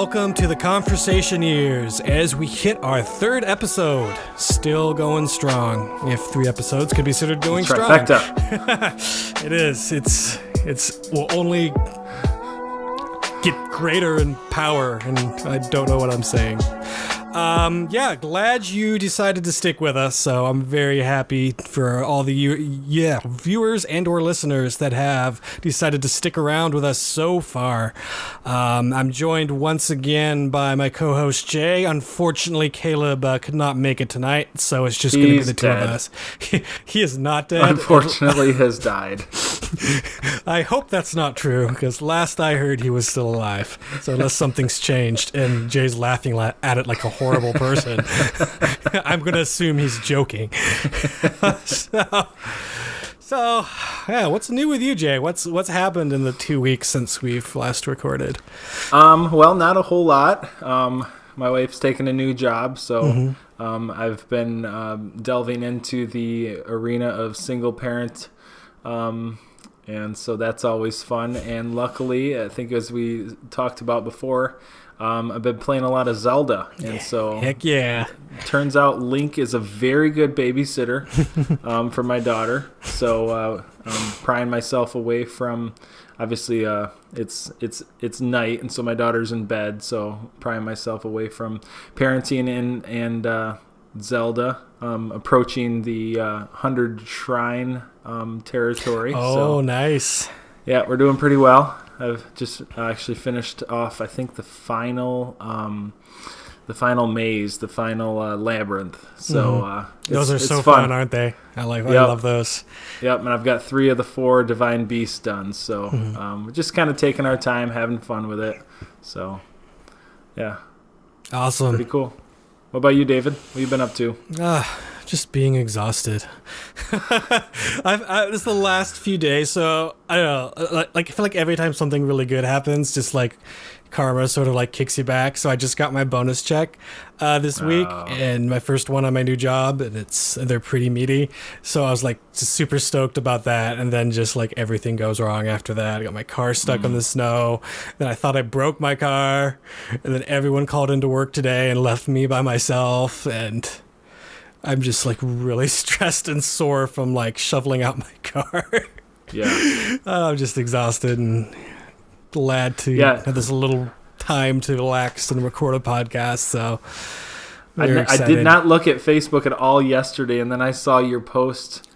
welcome to the Conversationeers as we hit our third episode. Still going strong, if 3 episodes could be considered going strong. Trifecta. It is. It's will only get greater in power, and I don't know what I'm saying. Glad you decided to stick with us, so I'm very happy for all the viewers and or listeners that have decided to stick around with us so far. I'm joined once again by my co-host Jay. Unfortunately, Caleb could not make it tonight, so it's just going to be the two of us. He is not dead. Unfortunately, has died. I hope that's not true, because last I heard he was still alive. So unless something's changed, and Jay's laughing at it like a horrible person, I'm going to assume he's joking. So, what's new with you, Jay? What's happened in the 2 weeks since we've last recorded? Well, not a whole lot. My wife's taken a new job, so I've been delving into the arena of single parent. And so that's always fun. And luckily, I think as we talked about before, I've been playing a lot of Zelda. And so heck yeah. Turns out Link is a very good babysitter for my daughter. So I'm prying myself away from, obviously it's night, and so my daughter's in bed. So prying myself away from parenting and Zelda, approaching the 100 shrine territory. Oh, so, nice. Yeah, we're doing pretty well. I've just actually finished off, I think, the final maze, the final labyrinth. So those are so fun, aren't they? I love those. Yep, and I've got 3 of the 4 divine beasts done. So we're just kind of taking our time, having fun with it. So, yeah. Awesome. Pretty cool. What about you, David? What have you been up to? Just being exhausted. This is the last few days, so I don't know. I feel like every time something really good happens, just like karma sort of like kicks you back. So I just got my bonus check this week, and my first one on my new job, and they're pretty meaty. So I was like just super stoked about that, and then just like everything goes wrong after that. I got my car stuck on the snow. Then I thought I broke my car, and then everyone called into work today and left me by myself, and I'm just like really stressed and sore from like shoveling out my car. Yeah. I'm just exhausted and glad to have this little time to relax and record a podcast. So I did not look at Facebook at all yesterday, and then I saw your post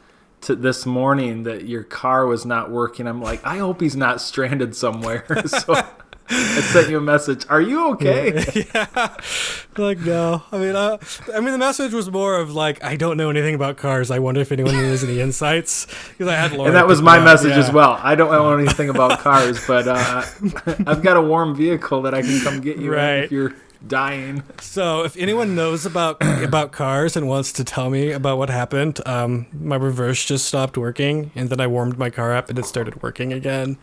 this morning that your car was not working. I'm like, I hope he's not stranded somewhere. So I sent you a message. Are you okay? Yeah. Like, no. I mean, the message was more of like, I don't know anything about cars. I wonder if anyone knows any insights. Because I had Laura. And that was my message as well. I don't know anything about cars, but I've got a warm vehicle that I can come get you in if you're dying. So if anyone knows about cars and wants to tell me about what happened, my reverse just stopped working, and then I warmed my car up and it started working again.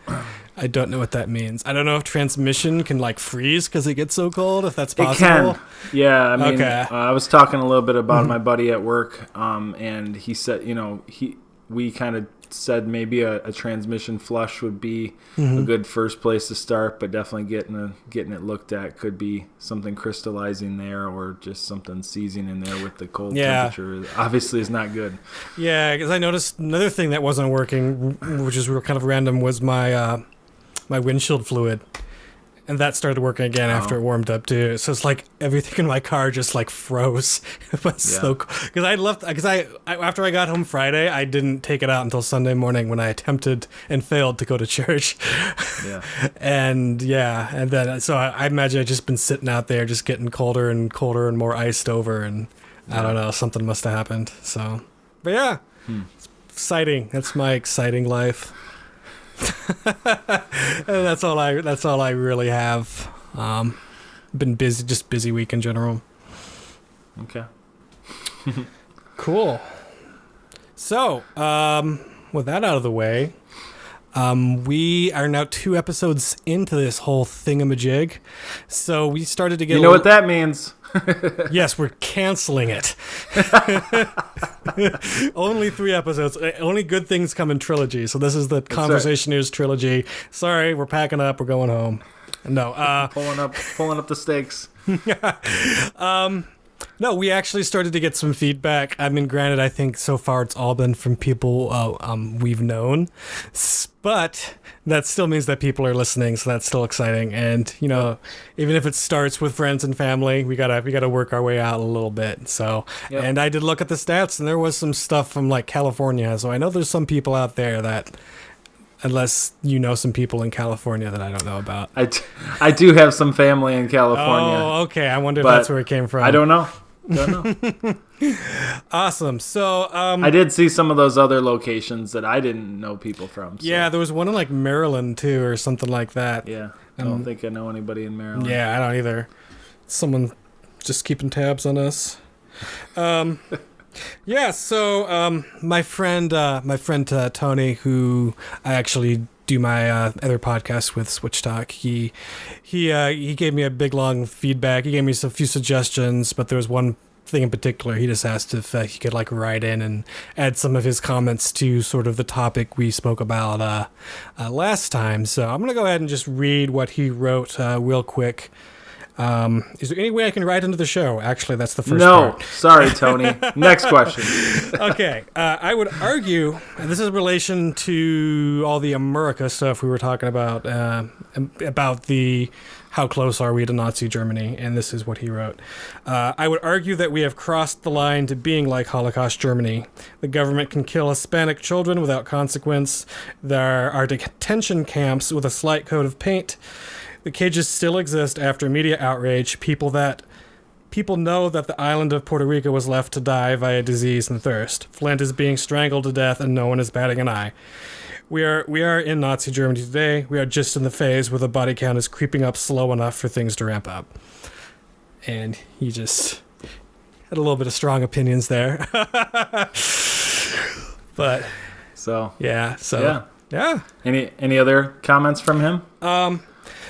I don't know what that means. I don't know if transmission can like freeze because it gets so cold, if that's possible. It can. Yeah, I mean, I was talking a little bit about my buddy at work, and he said, we kind of said maybe a transmission flush would be a good first place to start, but definitely getting it looked at. Could be something crystallizing there, or just something seizing in there with the cold temperature. Obviously is not good. Yeah, because I noticed another thing that wasn't working, which is kind of random, was my windshield fluid, and that started working again after it warmed up too. So it's like everything in my car just like froze. It was so cool. Because after I got home Friday, I didn't take it out until Sunday morning when I attempted and failed to go to church. Yeah. and then so I imagine I've just been sitting out there just getting colder and colder and more iced over, and I don't know, something must have happened. So, but yeah, it's exciting. That's my exciting life. And that's all I really have. Been busy week in general. Okay. Cool. So, with that out of the way, we are now 2 episodes into this whole thingamajig. So we started to get. You know what that means? Yes, we're canceling it. Only 3 episodes. Only good things come in trilogy. So this is the Conversationeers trilogy. Sorry, we're packing up. We're going home. No. Pulling up the stakes. No, we actually started to get some feedback. I mean, granted, I think so far it's all been from people we've known, but that still means that people are listening, so that's still exciting. And even if it starts with friends and family, we gotta work our way out a little bit. So, and I did look at the stats, and there was some stuff from like California. So I know there's some people out there that, unless you know some people in California that I don't know about. I do have some family in California. Oh, okay. I wonder if that's where it came from. I don't know. Awesome. So I did see some of those other locations that I didn't know people from. So. Yeah, there was one in like Maryland too, or something like that. Yeah, I don't think I know anybody in Maryland. Yeah, I don't either. Someone just keeping tabs on us. Yeah. So my friend Tony, who I actually do my other podcast with, Switch Talk, he gave me a big long feedback. He gave me a few suggestions, but there was one thing in particular. He just asked if he could like write in and add some of his comments to sort of the topic we spoke about last time. So I'm gonna go ahead and just read what he wrote real quick. Is there any way I can write into the show? Actually, that's the first part. No, sorry, Tony. Next question. Okay. I would argue, and this is in relation to all the America stuff we were talking about the how close are we to Nazi Germany, and this is what he wrote. I would argue that we have crossed the line to being like Holocaust Germany. The government can kill Hispanic children without consequence. There are detention camps with a slight coat of paint. The cages still exist after media outrage. People know that the island of Puerto Rico was left to die via disease and thirst. Flint is being strangled to death, and no one is batting an eye. We are in Nazi Germany today. We are just in the phase where the body count is creeping up slow enough for things to ramp up. And he just had a little bit of strong opinions there. But yeah. Any other comments from him?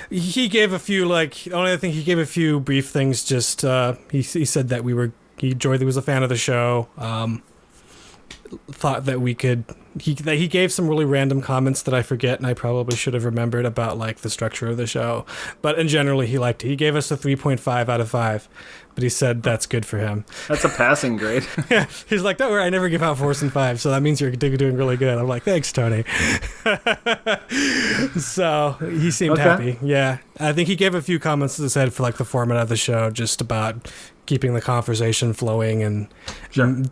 He gave a few, he gave a few brief things. Just he said that he enjoyed, he was a fan of the show. Thought that we could. He gave some really random comments that I forget, and I probably should have remembered about like the structure of the show. But in general, he liked it. He gave us a 3.5 out of 5, but he said that's good for him. That's a passing grade. Yeah, he's like, don't worry, I never give out 4s and 5s, so that means you're doing really good. I'm like, thanks, Tony. So he seemed happy. Yeah, I think he gave a few comments that said for like the format of the show, just about keeping the conversation flowing and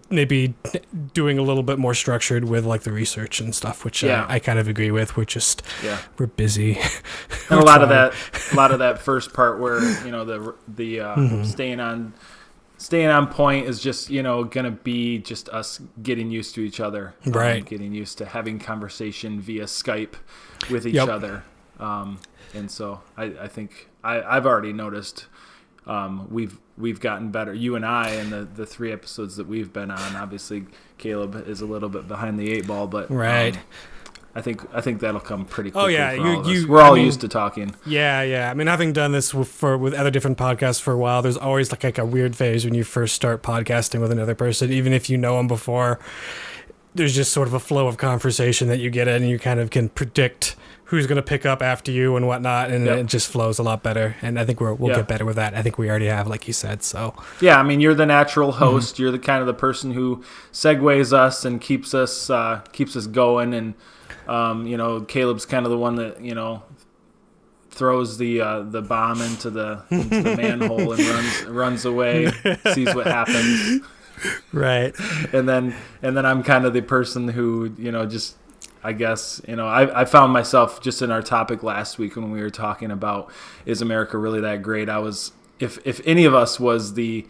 maybe doing a little bit more structured with like the research and stuff, which I kind of agree with. We're busy. And a lot of that first part where the staying on point is just gonna be just us getting used to each other, right? Getting used to having conversation via Skype with each other, and so I think I've already noticed. We've gotten better. You and I, in the 3 episodes that we've been on. Obviously, Caleb is a little bit behind the 8 ball, but right. I think that'll come pretty quickly. Oh yeah, we're all used to talking. Yeah. I mean, having done this with other different podcasts for a while, there's always like a weird phase when you first start podcasting with another person, even if you know them before. There's just sort of a flow of conversation that you get in, and you kind of can predict who's going to pick up after you and whatnot, and it just flows a lot better. And I think we'll get better with that. I think we already have, like you said. So yeah, I mean, you're the natural host. Mm-hmm. You're the kind of the person who segues us and keeps us going. And Caleb's kind of the one that throws the bomb into the manhole and runs away, sees what happens. Right. And then I'm kind of the person who just. I guess, I found myself just in our topic last week when we were talking about, is America really that great? I was, if any of us was the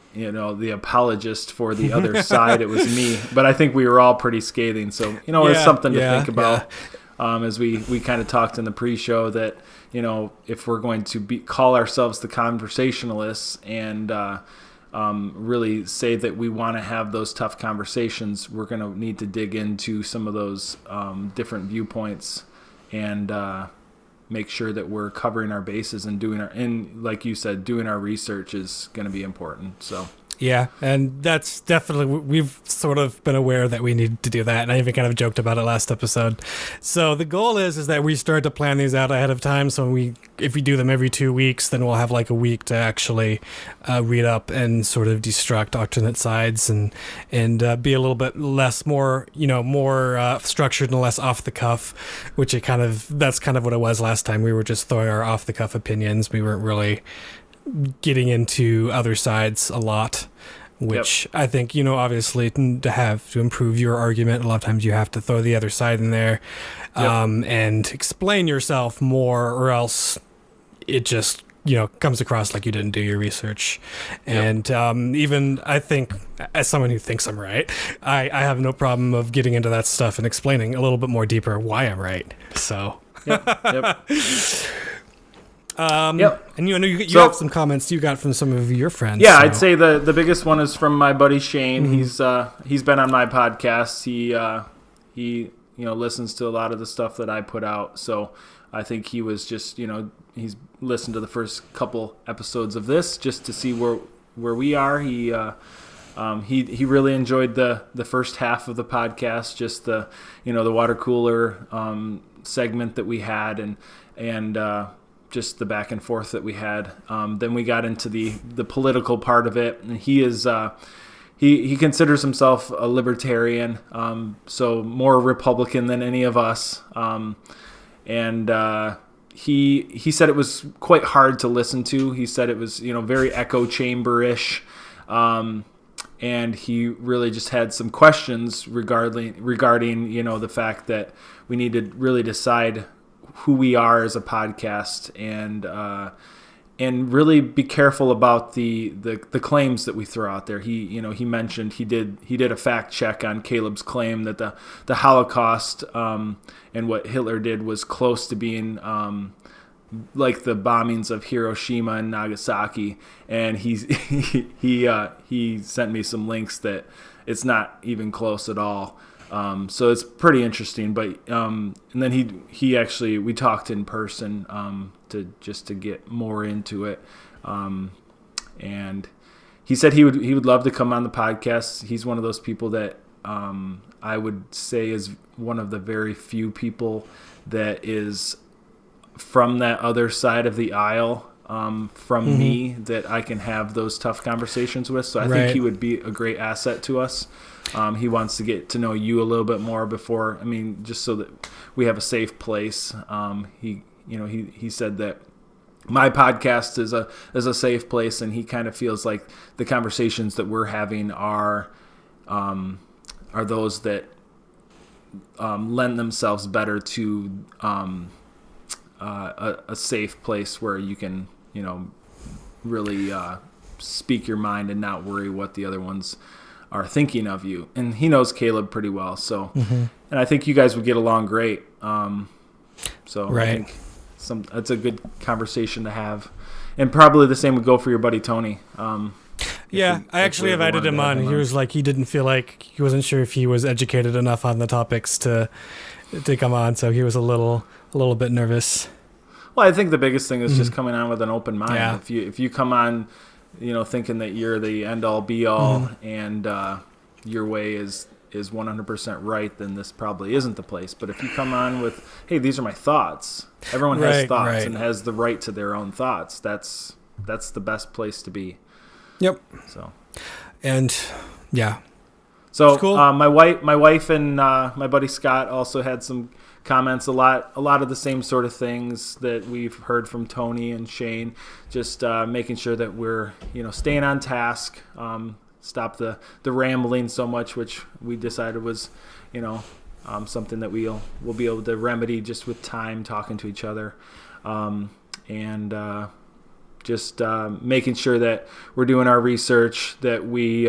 apologist for the other side, it was me. But I think we were all pretty scathing. So, it's something to think about. As we kind of talked in the pre-show that, if we're going to call ourselves the conversationalists and, really say that we want to have those tough conversations, we're going to need to dig into some of those different viewpoints and make sure that we're covering our bases and like you said, doing our research is going to be important. So Yeah, and that's definitely, we've sort of been aware that we need to do that, and I even kind of joked about it last episode. So the goal is that we start to plan these out ahead of time, so if we do them every 2 weeks, then we'll have like a week to actually read up and sort of destruct alternate sides and be a little bit more structured and less off the cuff, which that's kind of what it was last time. We were just throwing our off the cuff opinions. We weren't really getting into other sides a lot, which I think, obviously to improve your argument, a lot of times you have to throw the other side in there and explain yourself more, or else it just comes across like you didn't do your research. And even I think, as someone who thinks I'm right, I have no problem of getting into that stuff and explaining a little bit more deeper why I'm right. So and you have some comments you got from some of your friends. Yeah, so. I'd say the biggest one is from my buddy Shane. Mm-hmm. He's been on my podcast. He listens to a lot of the stuff that I put out. So I think he was just he's listened to the first couple episodes of this just to see where we are. He really enjoyed the first half of the podcast, just the the water cooler segment that we had and just the back and forth that we had. Then we got into the political part of it, and he is he considers himself a libertarian, so more Republican than any of us. He said it was quite hard to listen to. He said it was very echo chamber-ish, and he really just had some questions regarding the fact that we need to really decide who we are as a podcast and really be careful about the claims that we throw out there. He mentioned he did a fact check on Caleb's claim that the Holocaust and what Hitler did was close to being like the bombings of Hiroshima and Nagasaki, and he sent me some links that it's not even close at all. So it's pretty interesting, but and then we talked in person to get more into it, and he said he would love to come on the podcast. He's one of those people that I would say is one of the very few people that is from that other side of the aisle from me that I can have those tough conversations with. So I think he would be a great asset to us. He wants to get to know you a little bit more before, just so that we have a safe place. He said that my podcast is a safe place, and he kind of feels like the conversations that we're having are those that lend themselves better to a safe place where you can really speak your mind and not worry what the other ones are thinking of you. And he knows Caleb pretty well, so and I think you guys would get along great. I think it's a good conversation to have, and probably the same would go for your buddy Tony. I actually invited him on. He was like, he didn't feel like, he wasn't sure if he was educated enough on the topics to come on, so he was a little bit nervous. Well, I think the biggest thing is just coming on with an open mind. Yeah. If you come on thinking that you're the end-all, be-all, and your way is 100% right, then this probably isn't the place. But if you come on with, hey, these are my thoughts. Everyone has thoughts and has the right to their own thoughts. That's the best place to be. Yep. So. And, yeah. So cool. My wife and my buddy Scott also had some comments, a lot of the same sort of things that we've heard from Tony and Shane, just making sure that we're staying on task, stop the rambling so much, which we decided was something that we'll be able to remedy just with time, talking to each other, and just making sure that we're doing our research, that we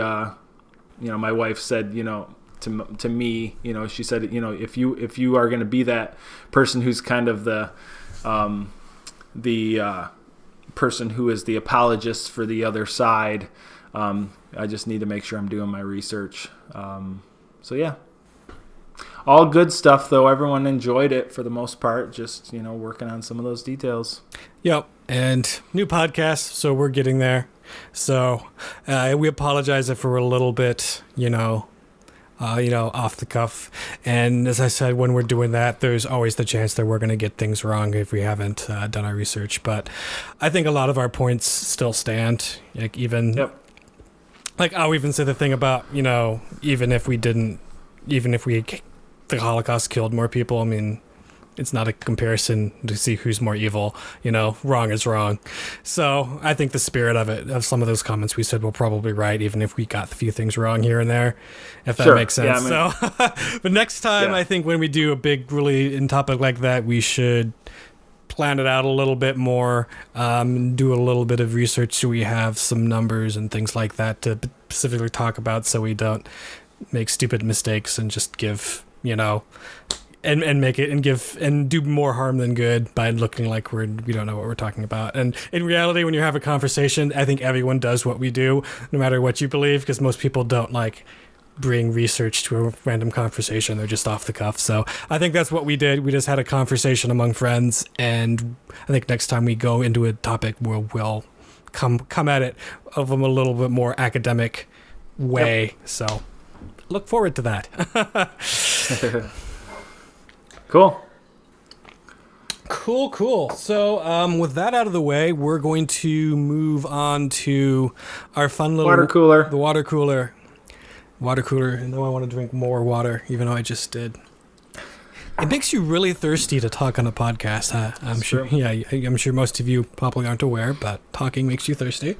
my wife said to me, she said, if you are going to be that person who's kind of the person who is the apologist for the other side, I just need to make sure I'm doing my research. So yeah, all good stuff though. Everyone enjoyed it for the most part. Just working on some of those details. Yep, and new podcast, so we're getting there. So we apologize if we're a little bit, off the cuff. And as I said, when we're doing that, there's always the chance that we're going to get things wrong if we haven't done our research. But I think a lot of our points still stand. Like I'll even say the thing about, even if the Holocaust killed more people, I mean, it's not a comparison to see who's more evil. Wrong is wrong. So I think the spirit of some of those comments we said were probably right, even if we got a few things wrong here and there, if that makes sense. Yeah, but next time, I think when we do a big, really in topic like that, we should plan it out a little bit more, do a little bit of research so we have some numbers and things like that to specifically talk about, so we don't make stupid mistakes and just give, and make it and do more harm than good by looking like we don't know what we're talking about. And in reality, when you have a conversation, I think everyone does what we do, no matter what you believe, because most people don't bring research to a random conversation. They're just off the cuff. So I think that's what we did. We just had a conversation among friends, and I think next time we go into a topic, we'll come at it of a little bit more academic way. Yep. So look forward to that. Cool. So with that out of the way, we're going to move on to our fun little the water cooler. And now I want to drink more water, even though I just did. It makes you really thirsty to talk on a podcast. I'm sure. Yeah, I'm sure most of you probably aren't aware, but talking makes you thirsty.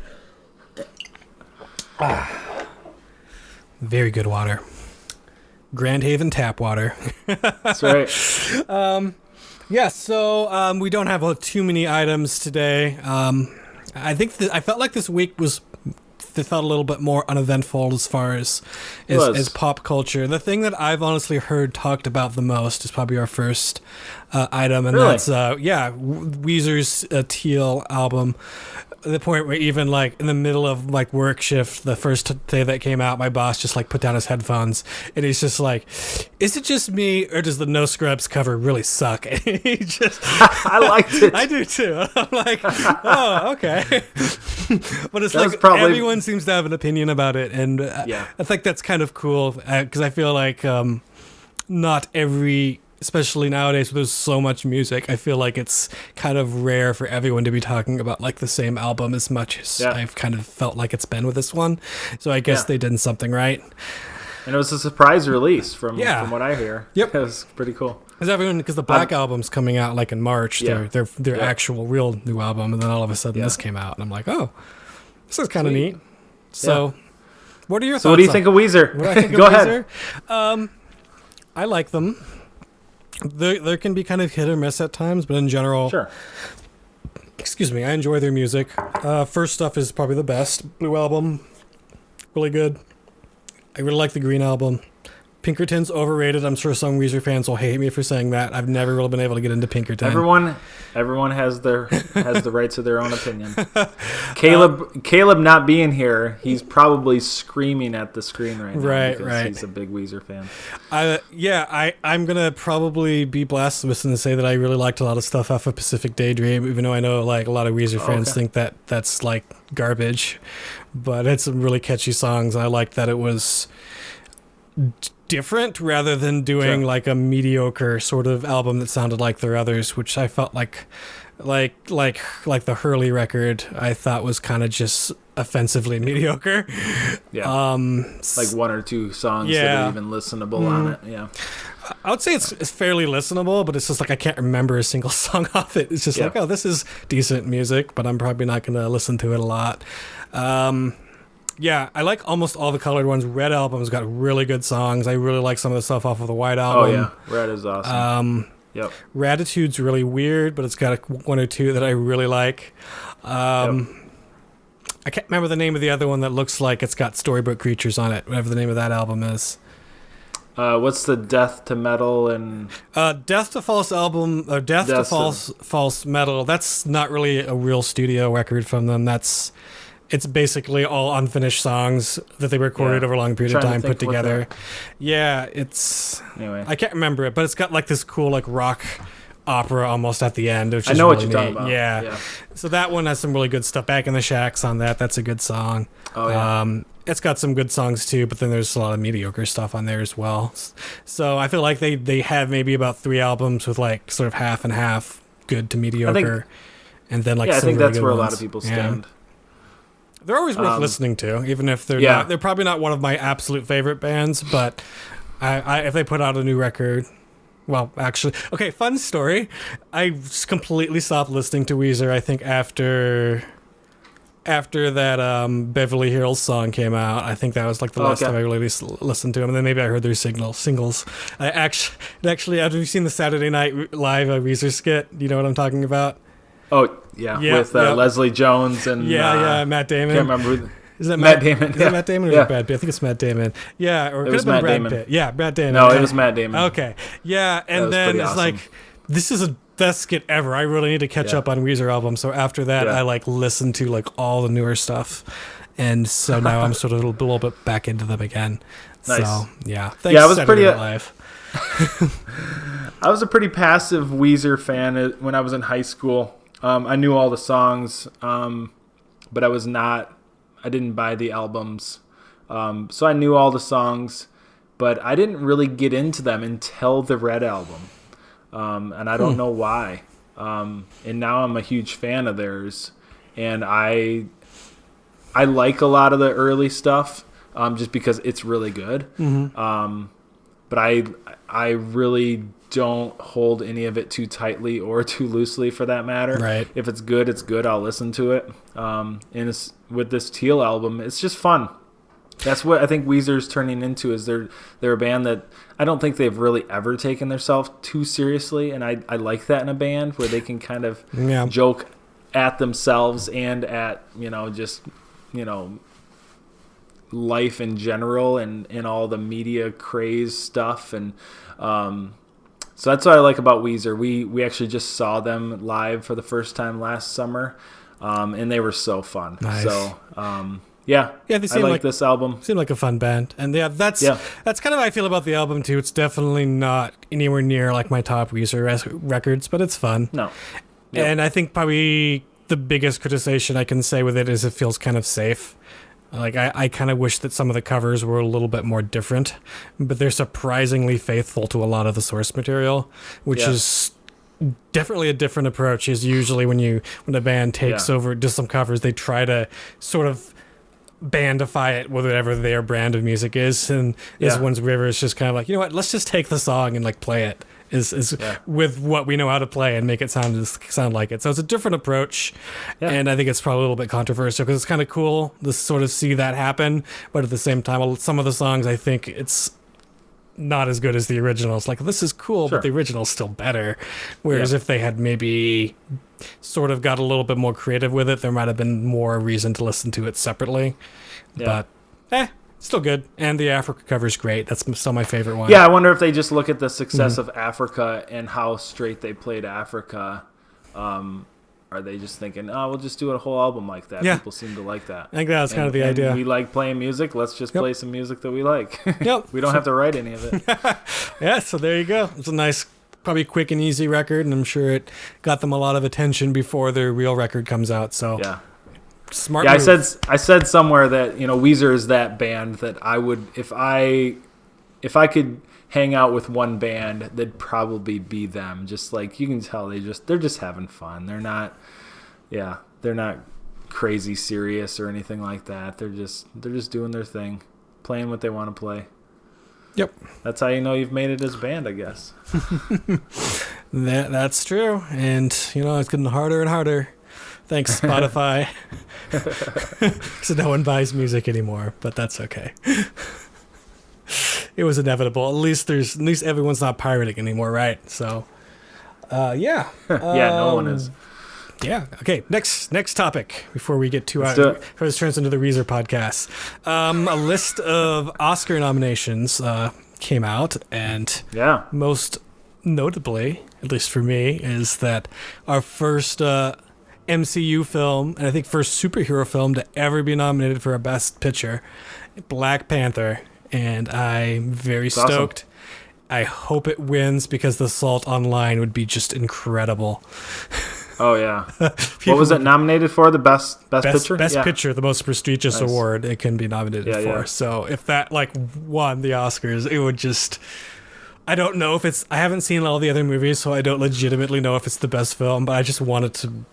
Very good water. Grand Haven tap water. That's right. So we don't have too many items today. I felt like this week felt a little bit more uneventful as far as pop culture. The thing that I've honestly heard talked about the most is probably our first item, and that's Weezer's Teal album. The point where even in the middle of work shift, the first day that came out, my boss just put down his headphones, and he's just like, "Is it just me, or does the No Scrubs cover really suck?" And he just, I liked it. I do too. I'm like, oh, okay. But it's everyone seems to have an opinion about it, and I think that's kind of cool, because I feel like not every. Especially nowadays, where there's so much music, I feel like it's kind of rare for everyone to be talking about the same album as much as I've kind of felt like it's been with this one. So I guess they did something right. And it was a surprise release from what I hear. Yep, it was pretty cool. Because the Black album's coming out in March, their actual real new album, and then all of a sudden this came out, and I'm like, oh, this is kind of neat. So, what are your thoughts? So, what do you think of Weezer? What do I think Go of ahead. Weezer? I like them. There can be kind of hit or miss at times, but in general, sure. Excuse me, I enjoy their music. First stuff is probably the best. Blue album, really good. I really like the Green album. Pinkerton's overrated. I'm sure some Weezer fans will hate me for saying that. I've never really been able to get into Pinkerton. Everyone has the right to their own opinion. Caleb not being here, he's probably screaming at the screen right now because he's a big Weezer fan. I'm gonna probably be blasphemous and say that I really liked a lot of stuff off of Pacific Daydream, even though I know a lot of Weezer fans think that that's garbage, but it's some really catchy songs. I liked that it was different rather than doing a mediocre sort of album that sounded like their others, which I felt like the Hurley record I thought was kind of just offensively mediocre. Yeah. One or two songs that are even listenable on it. Yeah. I would say it's fairly listenable, but it's just I can't remember a single song off it. It's just this is decent music, but I'm probably not going to listen to it a lot. I like almost all the Colored Ones. Red album's got really good songs. I really like some of the stuff off of the White album. Oh yeah, Red is awesome. Yep. Ratitude's really weird, but it's got one or two that I really like. I can't remember the name of the other one that looks like it's got storybook creatures on it, whatever the name of that album is. What's the Death to Metal and Death to False album, or Death to False Metal? That's not really a real studio record from them. It's basically all unfinished songs that they recorded over a long period of time, put together. Yeah, it's... Anyway. I can't remember it, but it's got this cool rock opera almost at the end, which I is know what really you're talking neat. about. Yeah. So that one has some really good stuff. Back in the Shacks on that. That's a good song. Oh, yeah. It's got some good songs too, but then there's a lot of mediocre stuff on there as well. So I feel like they have maybe about 3 albums with like sort of half and half, good to mediocre, and then like I some think really that's good where ones. a lot of people stand. They're always worth listening to, even if they're not. They're probably not one of my absolute favorite bands, but I if they put out a new record. Well, actually, okay, fun story. I just completely stopped listening to Weezer, I think, after that Beverly Hills song came out. I think that was like the last time I really listened to them. And then maybe I heard their singles. I actually, have you seen the Saturday Night Live Weezer skit? Do you know what I'm talking about? Oh, yeah. With Leslie Jones and... Matt Damon. Can't remember who... Is that Matt Damon? Is it Matt Damon or Brad Pitt? I think it's Matt Damon. Yeah, or it could have been Brad Pitt. Yeah, Matt Damon. No, it was Matt Damon. Okay. Yeah, and then it's awesome. Like, this is the best skit ever. I really need to catch up on Weezer albums. So after that, I like listened to like all the newer stuff. And so now I'm sort of a little bit back into them again. Nice. So, yeah. Thanks, I was Saturday Night Live. I was a pretty passive Weezer fan when I was in high school. I knew all the songs, but I didn't buy the albums. So I knew all the songs, but I didn't really get into them until the Red album. And I don't know why. And now I'm a huge fan of theirs. And I like a lot of the early stuff, just because it's really good. Mm-hmm. But I really don't hold any of it too tightly or too loosely, for that matter. Right. If it's good, it's good. I'll listen to it. And with this Teal album, it's just fun. That's what I think Weezer's turning into. Is they're a band that I don't think they've really ever taken themselves too seriously, and I like that in a band where they can kind of joke at themselves and at life in general and all the media craze stuff. And so that's what I like about Weezer. We actually just saw them live for the first time last summer, and they were so fun. Nice. So they I like this album. Seemed like a fun band, and that's kind of how I feel about the album too. It's definitely not anywhere near like my top Weezer records, but it's fun. No, and I think probably the biggest criticism I can say with it is it feels kind of safe. Like, I kind of wish that some of the covers were a little bit more different, but they're surprisingly faithful to a lot of the source material, which is definitely a different approach. Is usually when a band takes over just some covers, they try to sort of bandify it with whatever their brand of music is, and this one's River is just kind of like, you know what, let's just take the song and like play it is with what we know how to play and make it sound like it. So it's a different approach, and I think it's probably a little bit controversial because it's kind of cool to sort of see that happen, but at the same time, some of the songs I think it's not as good as the original. It's like, this is cool, but the original's still better. Whereas if they had maybe sort of got a little bit more creative with it, there might have been more reason to listen to it separately. But still good. And the Africa cover's great. That's still my favorite one. Yeah, I wonder if they just look at the success of Africa and how straight they played Africa. Are they just thinking, we'll just do a whole album like that? Yeah. People seem to like that. I think that was kind of the idea. We like playing music. Let's just play some music that we like. Yep. We don't have to write any of it. So there you go. It's a nice, probably quick and easy record, and I'm sure it got them a lot of attention before their real record comes out. So smart move. I said somewhere that Weezer is that band that I would, if I could hang out with one band, that'd probably be them. Just like you can tell, they're just having fun. They're not crazy serious or anything like that. They're just doing their thing, playing what they want to play. Yep. That's how you know you've made it as a band, I guess. That's true. And it's getting harder and harder. Thanks, Spotify. So no one buys music anymore, but that's okay. It was inevitable. At least everyone's not pirating anymore, right? So, no one is. Yeah. Okay. Next topic before we get before this turns into the Weezer podcast. A list of Oscar nominations came out, and most notably, at least for me, is that our first MCU film, and I think first superhero film to ever be nominated for a Best Picture, Black Panther. And I'm very stoked. I hope it wins because The Salt Online would be just incredible. Oh yeah. What was it nominated for? The best picture? Best picture, the most prestigious award it can be nominated for. Yeah. So if that like won the Oscars, it would just. I don't know if it's. I haven't seen all the other movies, so I don't legitimately know if it's the best film. But I just wanted to.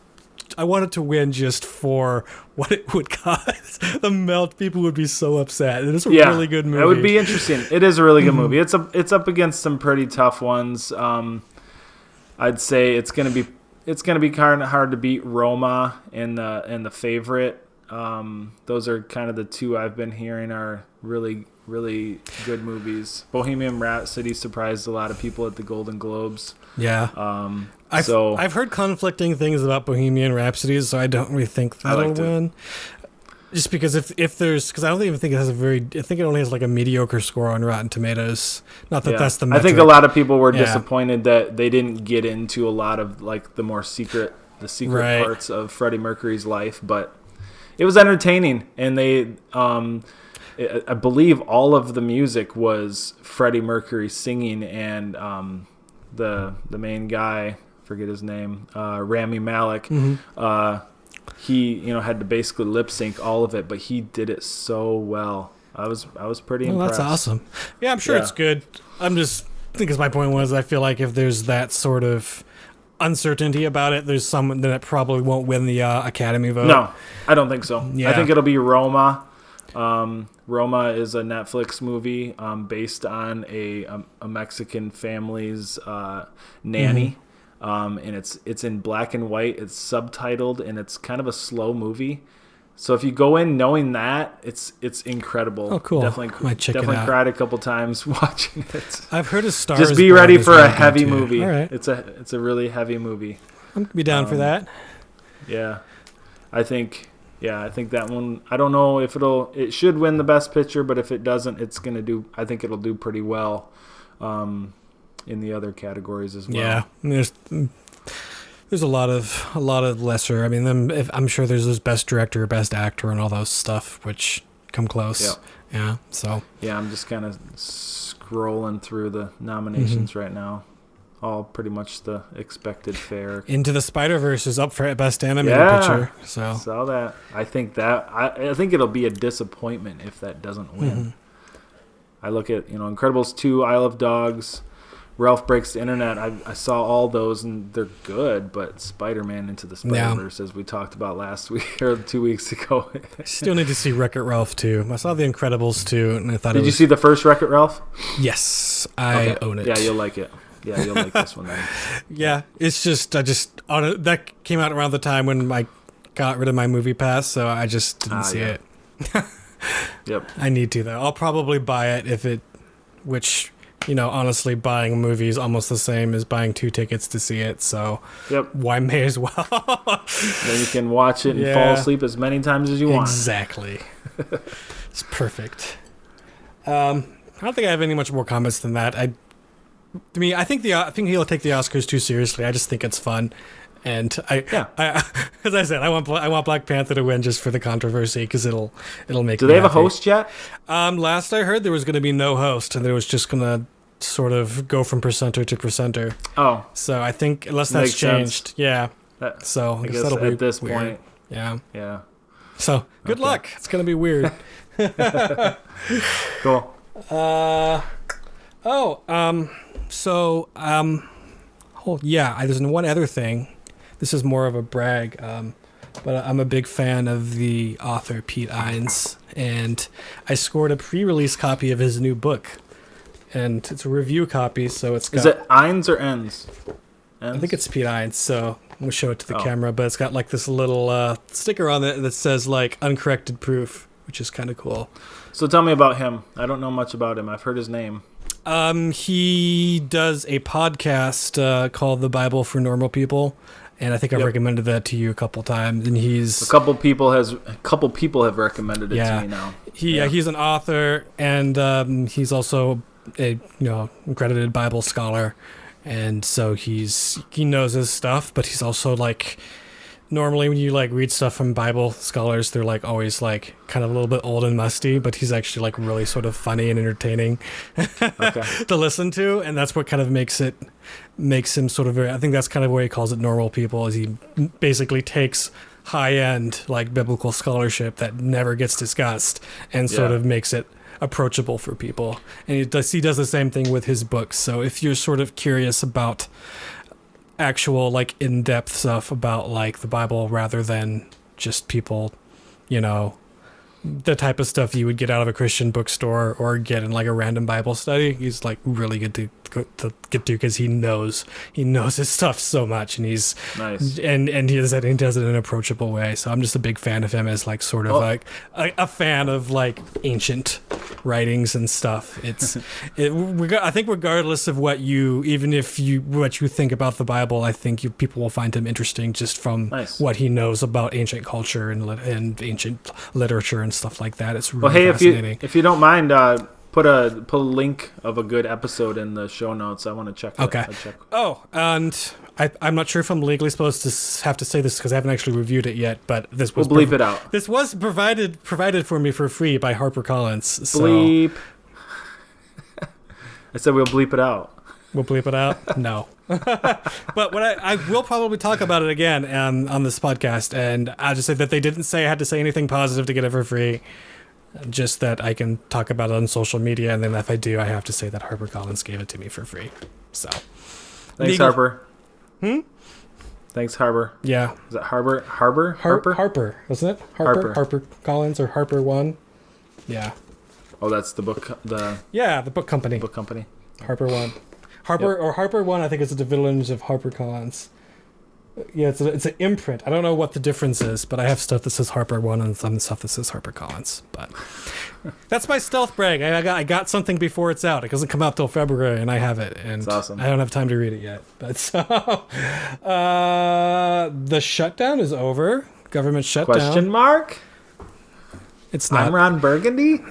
I wanted to win just for what it would cost. The melt people would be so upset. It is a really good movie. It would be interesting. It is a really good movie. It's up against some pretty tough ones. I'd say it's gonna be kind of hard to beat Roma and the Favorite. Those are kind of the two I've been hearing are really, really good movies. Bohemian Rhapsody surprised a lot of people at the Golden Globes. Yeah. I've heard conflicting things about Bohemian Rhapsody, so I don't really think that'll win. Just because because I don't even think it has I think it only has like a mediocre score on Rotten Tomatoes. Not that that's the metric. I think a lot of people were disappointed that they didn't get into a lot of like the more secret parts of Freddie Mercury's life, but it was entertaining, and they I believe all of the music was Freddie Mercury singing, and the main guy, forget his name, Rami Malek, he had to basically lip sync all of it, but he did it so well. I was pretty impressed. That's awesome. Yeah, I'm sure it's good. I think my point was I feel like if there's that sort of uncertainty about it, there's someone that probably won't win the Academy vote. No, I don't think so. Yeah. I think it'll be Roma. Roma is a Netflix movie based on a Mexican family's nanny, and it's in black and white. It's subtitled, and it's kind of a slow movie. So if you go in knowing that, it's incredible. Oh, cool! Definitely cried a couple times watching it. I've heard of Stars. Just be ready for a heavy movie. All right. It's a really heavy movie. I'm gonna be down for that. Yeah, I think that one. I don't know if it should win the best picture, but if it doesn't, I think it'll do pretty well in the other categories as well. Yeah, there's a lot of lesser. I mean, I'm sure there's this best director, best actor, and all those stuff which come close. Yeah. So. Yeah, I'm just kind of scrolling through the nominations right now. All pretty much the expected fare. Into the Spider-Verse is up for best animated picture. So saw that. I think it'll be a disappointment if that doesn't win. I look at Incredibles 2, Isle of Dogs, Ralph Breaks the Internet. I saw all those and they're good, but Spider-Man Into the Spider-Verse, as we talked about last week or 2 weeks ago. Still need to see Wreck-It Ralph 2. I saw The Incredibles 2 and I thought Did you see the first Wreck-It Ralph? Yes, I own it. Yeah, you'll like it. Yeah, you'll like this one then. Yeah, it's just that came out around the time when I got rid of my movie pass, so I just didn't see it. Yep. I need to though. I'll probably buy it which honestly, buying a movie is almost the same as buying 2 tickets to see it. So why may as well? Then you can watch it and fall asleep as many times as you want. Exactly. It's perfect. I don't think I have any much more comments than that. I think he'll take the Oscars too seriously. I just think it's fun, and as I said, I want Black Panther to win just for the controversy because it'll make. Do they have a host yet? Last I heard, there was going to be no host, and it was just going to sort of go from presenter to presenter. Oh, so I think unless that's changed, so I guess that'll be at this weird. point. Yeah. So good luck. It's going to be weird. Cool. There's one other thing. This is more of a brag, but I'm a big fan of the author Pete Hines, and I scored a pre-release copy of his new book, and it's a review copy, so it's got... Is it Hines or Ends? I think it's Pete Hines, so I'm going to show it to the camera, but it's got like this little sticker on it that says like uncorrected proof, which is kind of cool. So tell me about him. I don't know much about him. I've heard his name. He does a podcast called The Bible for Normal People, and I think I've recommended that to you a couple times. And a couple people have recommended it to me now. He's an author, and he's also a accredited Bible scholar, and so he knows his stuff. But he's also like normally when you like read stuff from Bible scholars, they're like always like kind of a little bit old and musty, but he's actually like really sort of funny and entertaining to listen to, and that's what kind of makes him sort of very, I think that's kind of where he calls it normal people, is he basically takes high-end like biblical scholarship that never gets discussed and sort of makes it approachable for people. And he does the same thing with his books. So if you're sort of curious about actual like in-depth stuff about like the Bible rather than just people, you know, the type of stuff you would get out of a Christian bookstore or get in like a random Bible study, he's like really good to get to, because he knows his stuff so much, and he's nice, and he does it in an approachable way. So I'm just a big fan of him as like sort of like a fan of like ancient writings and stuff. I think regardless of what you think about the Bible, I think people will find him interesting just from what he knows about ancient culture and ancient literature and stuff like that. It's really fascinating. If you don't mind, put a link of a good episode in the show notes. I want to check it. Okay. Oh, and I'm not sure if I'm legally supposed to have to say this because I haven't actually reviewed it yet, but this was bleep it out. This was provided for me for free by HarperCollins. So. Bleep. I said we'll bleep it out. We'll bleep it out? No. But what I will probably talk about it again on this podcast, and I'll just say that they didn't say I had to say anything positive to get it for free. Just that I can talk about it on social media, and then if I do, I have to say that HarperCollins gave it to me for free. So, thanks, Harper. Thanks, Harbor. Yeah. Is it Harper, isn't it? Harper Collins or Harper One. Yeah. Oh, that's the book. The book company. Book company. Harper One. Harper One. I think is a division of HarperCollins. Yeah, it's an imprint. I don't know what the difference is, but I have stuff that says Harper One and some stuff that says HarperCollins. But that's my stealth brag. I got something before it's out. It doesn't come out till February, and I have it. And that's awesome. I don't have time to read it yet. But so the shutdown is over. Government shutdown. Question mark? It's not. I'm Ron Burgundy.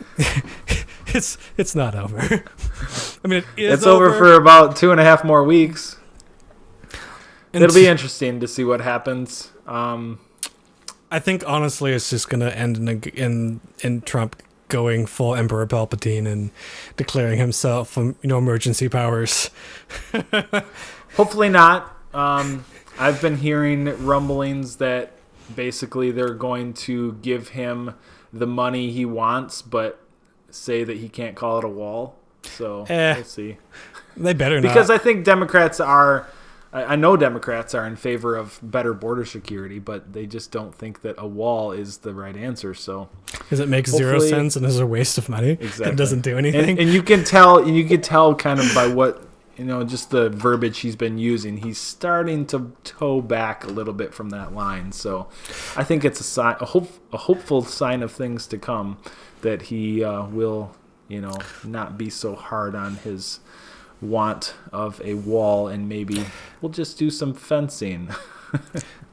It's not over. I mean, it's over for about 2.5 more weeks. It'll be interesting to see what happens. I think honestly, it's just going to end in Trump going full Emperor Palpatine and declaring himself, emergency powers. Hopefully not. I've been hearing rumblings that basically they're going to give him the money he wants, but say that he can't call it a wall. So we'll see. They better not. Because I think I know Democrats are in favor of better border security, but they just don't think that a wall is the right answer. So, because it makes zero sense and is a waste of money. Exactly. It doesn't do anything. And you can tell kind of by what, just the verbiage he's been using. He's starting to toe back a little bit from that line. So, I think it's a hopeful sign of things to come that he will, not be so hard on his want of a wall, and maybe we'll just do some fencing.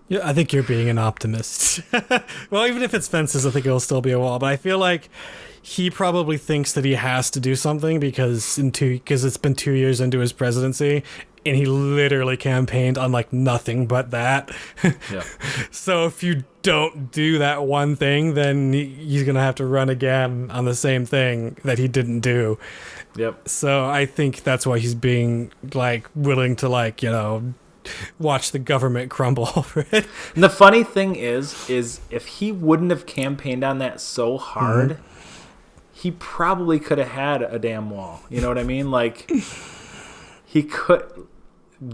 Yeah, I think you're being an optimist. Well, even if it's fences, I think it'll still be a wall. But I feel like he probably thinks that he has to do something because it's been 2 years into his presidency, and he literally campaigned on like nothing but that. Yeah. So if you don't do that one thing, then he's gonna have to run again on the same thing that he didn't do. Yep. So I think that's why he's being like willing to watch the government crumble over it. And the funny thing is if he wouldn't have campaigned on that so hard, he probably could have had a damn wall. You know what I mean? Like he could,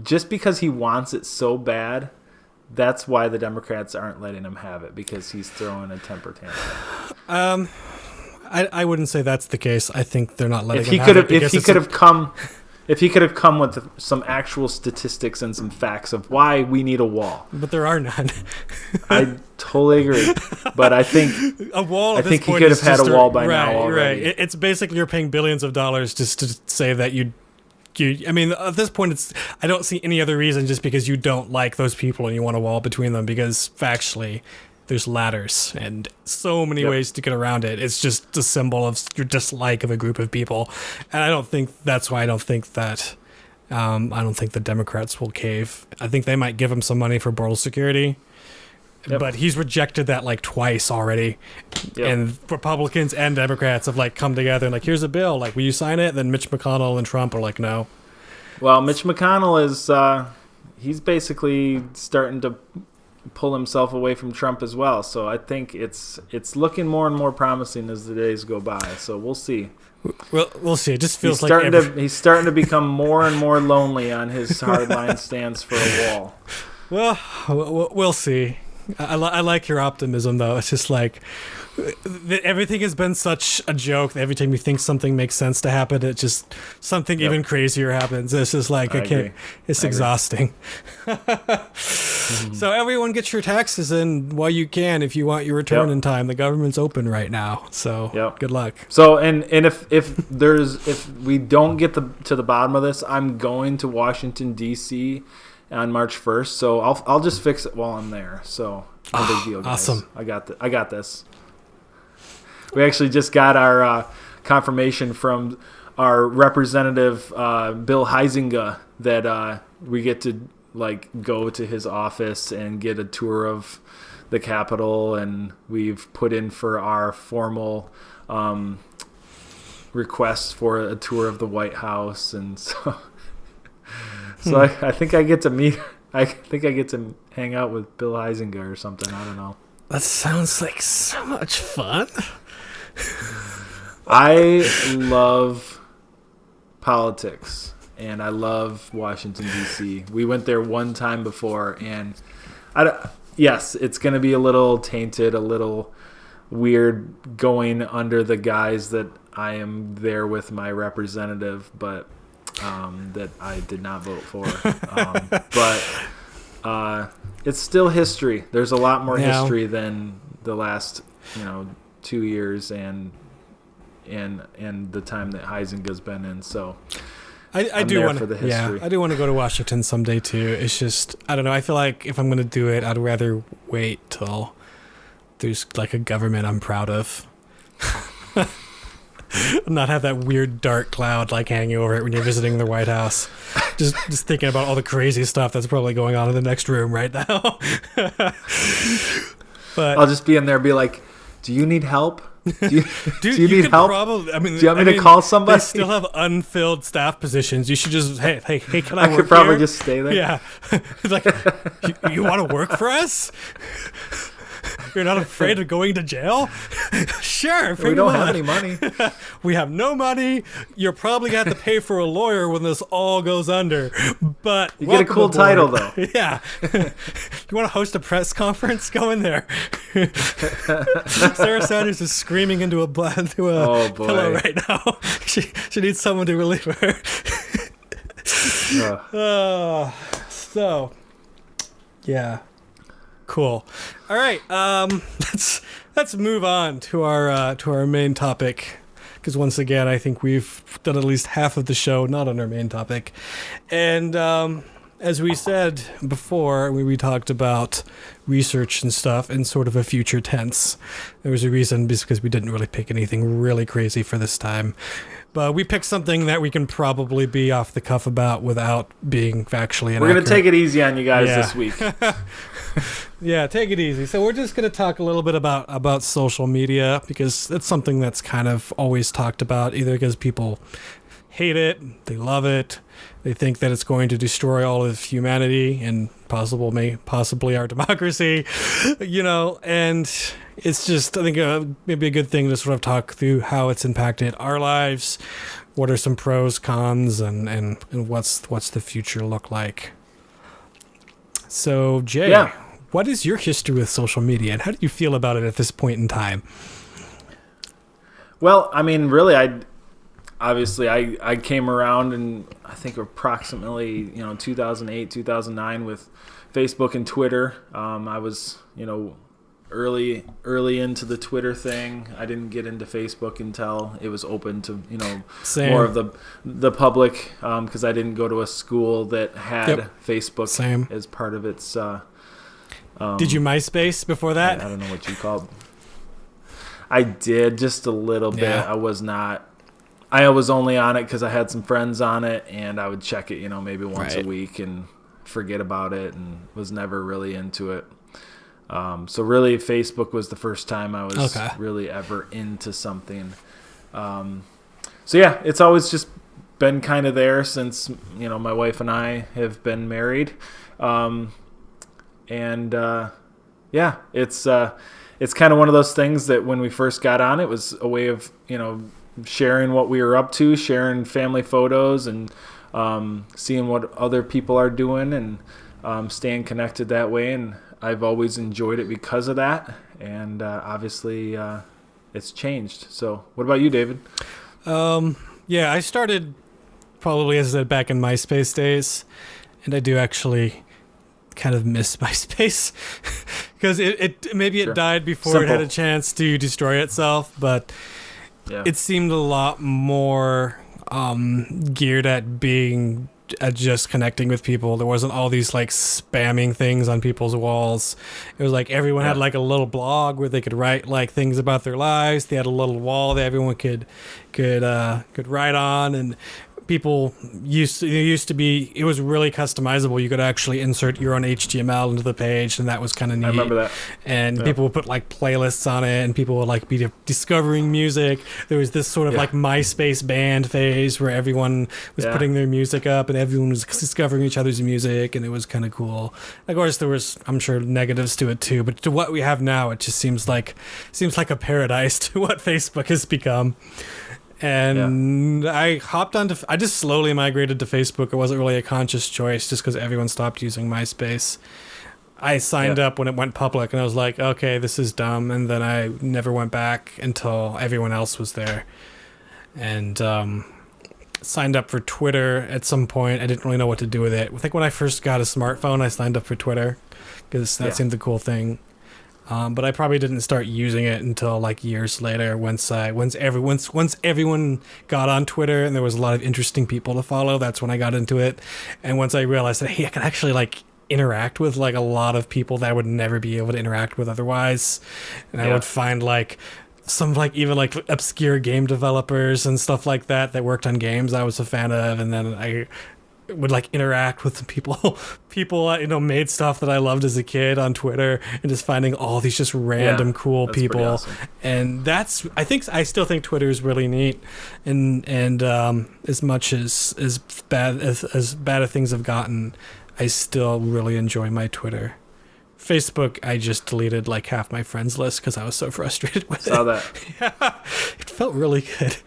just because he wants it so bad. That's why the Democrats aren't letting him have it, because he's throwing a temper tantrum. I wouldn't say that's the case. I think they're not letting him have it. If he could have come with some actual statistics and some facts of why we need a wall. But there are none. I totally agree. But I think a wall. I think he could have had a wall by now already. Right. It's basically you're paying billions of dollars just to say that you. I mean, at this point, I don't see any other reason just because you don't like those people and you want a wall between them, because factually there's ladders and so many ways to get around it. It's just a symbol of your dislike of a group of people. And I don't think that's why I don't think that I don't think the Democrats will cave. I think they might give him some money for border security, Yep. But he's rejected that like twice already. Yep. And Republicans and Democrats have like come together and like, here's a bill. Like, will you sign it? Then Mitch McConnell and Trump are like, no. Well, Mitch McConnell is he's basically starting to pull himself away from Trump as well. So I think it's looking more and more promising as the days go by. So we'll see. We'll see. It just feels he's starting to become more and more lonely on his hardline stance for a wall. Well, we'll see. I like your optimism, though. It's just like everything has been such a joke that every time you think something makes sense to happen, it just something even crazier happens. It's just like, it's exhausting. So everyone get your taxes in while you can if you want your return in time. The government's open right now, so good luck. So and if we don't get to the bottom of this, I'm going to Washington D.C. on March 1st, so I'll just fix it while I'm there. So no big deal, guys. Awesome. I got this. We actually just got our confirmation from our representative Bill Huizenga that we get to like go to his office and get a tour of the Capitol, and we've put in for our formal request for a tour of the White House, and so. So I think I get to meet. I think I get to hang out with Bill Huizenga or something. I don't know. That sounds like so much fun. I love politics, and I love Washington D.C. We went there one time before, and yes, it's going to be a little tainted, a little weird going under the guise that I am there with my representative, but. That I did not vote for. But it's still history. There's a lot more history than the last, 2 years and the time that Huizenga's been in. So I do want for the history. I do want to go to Washington someday too. It's just, I don't know. I feel like if I'm going to do it, I'd rather wait till there's like a government I'm proud of. Not have that weird dark cloud like hanging over it when you're visiting the White House. Just thinking about all the crazy stuff that's probably going on in the next room right now. But I'll just be in there and be like, do you need help? Do you need help? Probably, do you want me to call somebody? They still have unfilled staff positions. You should just, hey, can I work could probably here? just stay there. Yeah. Like, you want to work for us? You're not afraid of going to jail? Sure. We don't have any money. We have no money. You're probably going to have to pay for a lawyer when this all goes under. But you get a cool title, though. Yeah. You want to host a press conference? Go in there. Sarah Sanders is screaming into a pillow right now. She needs someone to relieve her. So, yeah. Cool. All right. Let's move on to our main topic, because once again, I think we've done at least half of the show not on our main topic, and as we said before, we talked about research and stuff in sort of a future tense. There was a reason, because we didn't really pick anything really crazy for this time. But we picked something that we can probably be off the cuff about without being factually inaccurate. We're going to take it easy on you guys this week. Yeah, take it easy. So we're just going to talk a little bit about social media, because it's something that's kind of always talked about, either because people hate it, they love it, they think that it's going to destroy all of humanity and possibly our democracy, and it's just, I think, maybe a good thing to sort of talk through how it's impacted our lives, what are some pros, cons, and what's the future look like. So, Jay, what is your history with social media, and how do you feel about it at this point in time? Well, I mean, really, I came around in, I think, approximately 2008, 2009 with Facebook and Twitter. I was early into the Twitter thing. I didn't get into Facebook until it was open to more of the public, because I didn't go to a school that had Facebook as part of its. Did you MySpace before that? I don't know what you called. I did just a little bit. I was not. I was only on it because I had some friends on it, and I would check it, maybe once a week and forget about it, and was never really into it. So really, Facebook was the first time I was Okay. really ever into something. So yeah, it's always just been kind of there since, my wife and I have been married. Yeah, it's kind of one of those things that when we first got on, it was a way of, sharing what we were up to, sharing family photos, and seeing what other people are doing, and staying connected that way. And I've always enjoyed it because of that. And obviously, it's changed. So what about you, David? Yeah, I started probably, as I said, back in MySpace days, and I do actually kind of miss MySpace because maybe Sure. it died before Simple. it had a chance to destroy itself, but Yeah. it seemed a lot more geared at being just connecting with people. There wasn't all these like spamming things on people's walls. It was like everyone had Yeah. like a little blog where they could write like things about their lives. They had a little wall that everyone could write on, and people used to be, it was really customizable. You could actually insert your own HTML into the page, and that was kind of neat. I remember that. And Yeah. people would put like playlists on it, and people would like be discovering music. There was this sort of Yeah. like MySpace band phase where everyone was Yeah. putting their music up, and everyone was discovering each other's music, and it was kind of cool. Of course, there was, I'm sure, negatives to it too, but to what we have now, it just seems like a paradise to what Facebook has become. And I just slowly migrated to Facebook. It wasn't really a conscious choice, just because everyone stopped using MySpace. I signed up when it went public, and I was like, okay, this is dumb. And then I never went back until everyone else was there. And signed up for Twitter at some point. I didn't really know what to do with it. I think when I first got a smartphone, I signed up for Twitter because that seemed the cool thing. But I probably didn't start using it until like years later, once everyone got on Twitter and there was a lot of interesting people to follow. That's when I got into it. And once I realized that, hey, I can actually like interact with like a lot of people that I would never be able to interact with otherwise. And I would find like some like even like obscure game developers and stuff like that worked on games I was a fan of, and then I would like interact with people made stuff that I loved as a kid on Twitter, and just finding all these just random cool that's pretty people. awesome. And I still think Twitter is really neat, and as much as bad as things have gotten, I still really enjoy my Twitter. Facebook, I just deleted like half my friends list because I was so frustrated with Saw it. that. Yeah, it felt really good.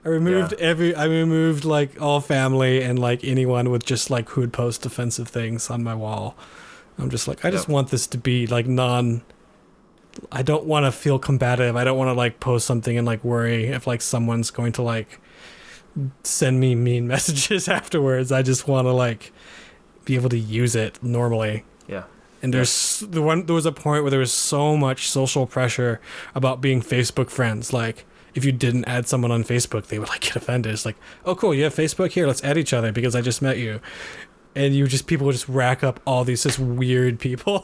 I removed like all family and like anyone with just like who would post offensive things on my wall. I'm just like, I just want this to be like I don't want to feel combative. I don't want to like post something and like worry if like someone's going to like send me mean messages afterwards. I just want to like be able to use it normally. Yeah. And there was a point where there was so much social pressure about being Facebook friends. Like, if you didn't add someone on Facebook, they would like get offended. It's like, oh, cool, you have Facebook? Here, let's add each other because I just met you. And people would just rack up all these just weird people.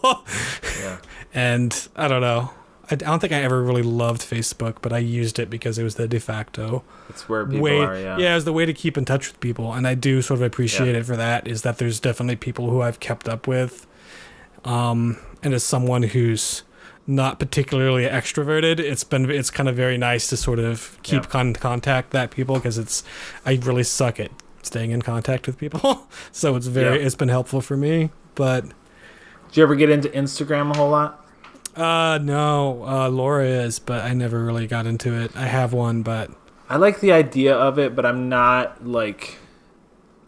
Yeah. And I don't know. I don't think I ever really loved Facebook, but I used it because it was the de facto It's where people way. are, yeah. Yeah, it was the way to keep in touch with people. And I do sort of appreciate it for that, is that there's definitely people who I've kept up with. And as someone who's not particularly extroverted, it's kind of very nice to sort of keep contact that people, because I really suck at staying in contact with people. So it's been helpful for me. But Did you ever get into Instagram a whole lot? no, Laura is, but I never really got into it. I have one, but I like the idea of it, but I'm not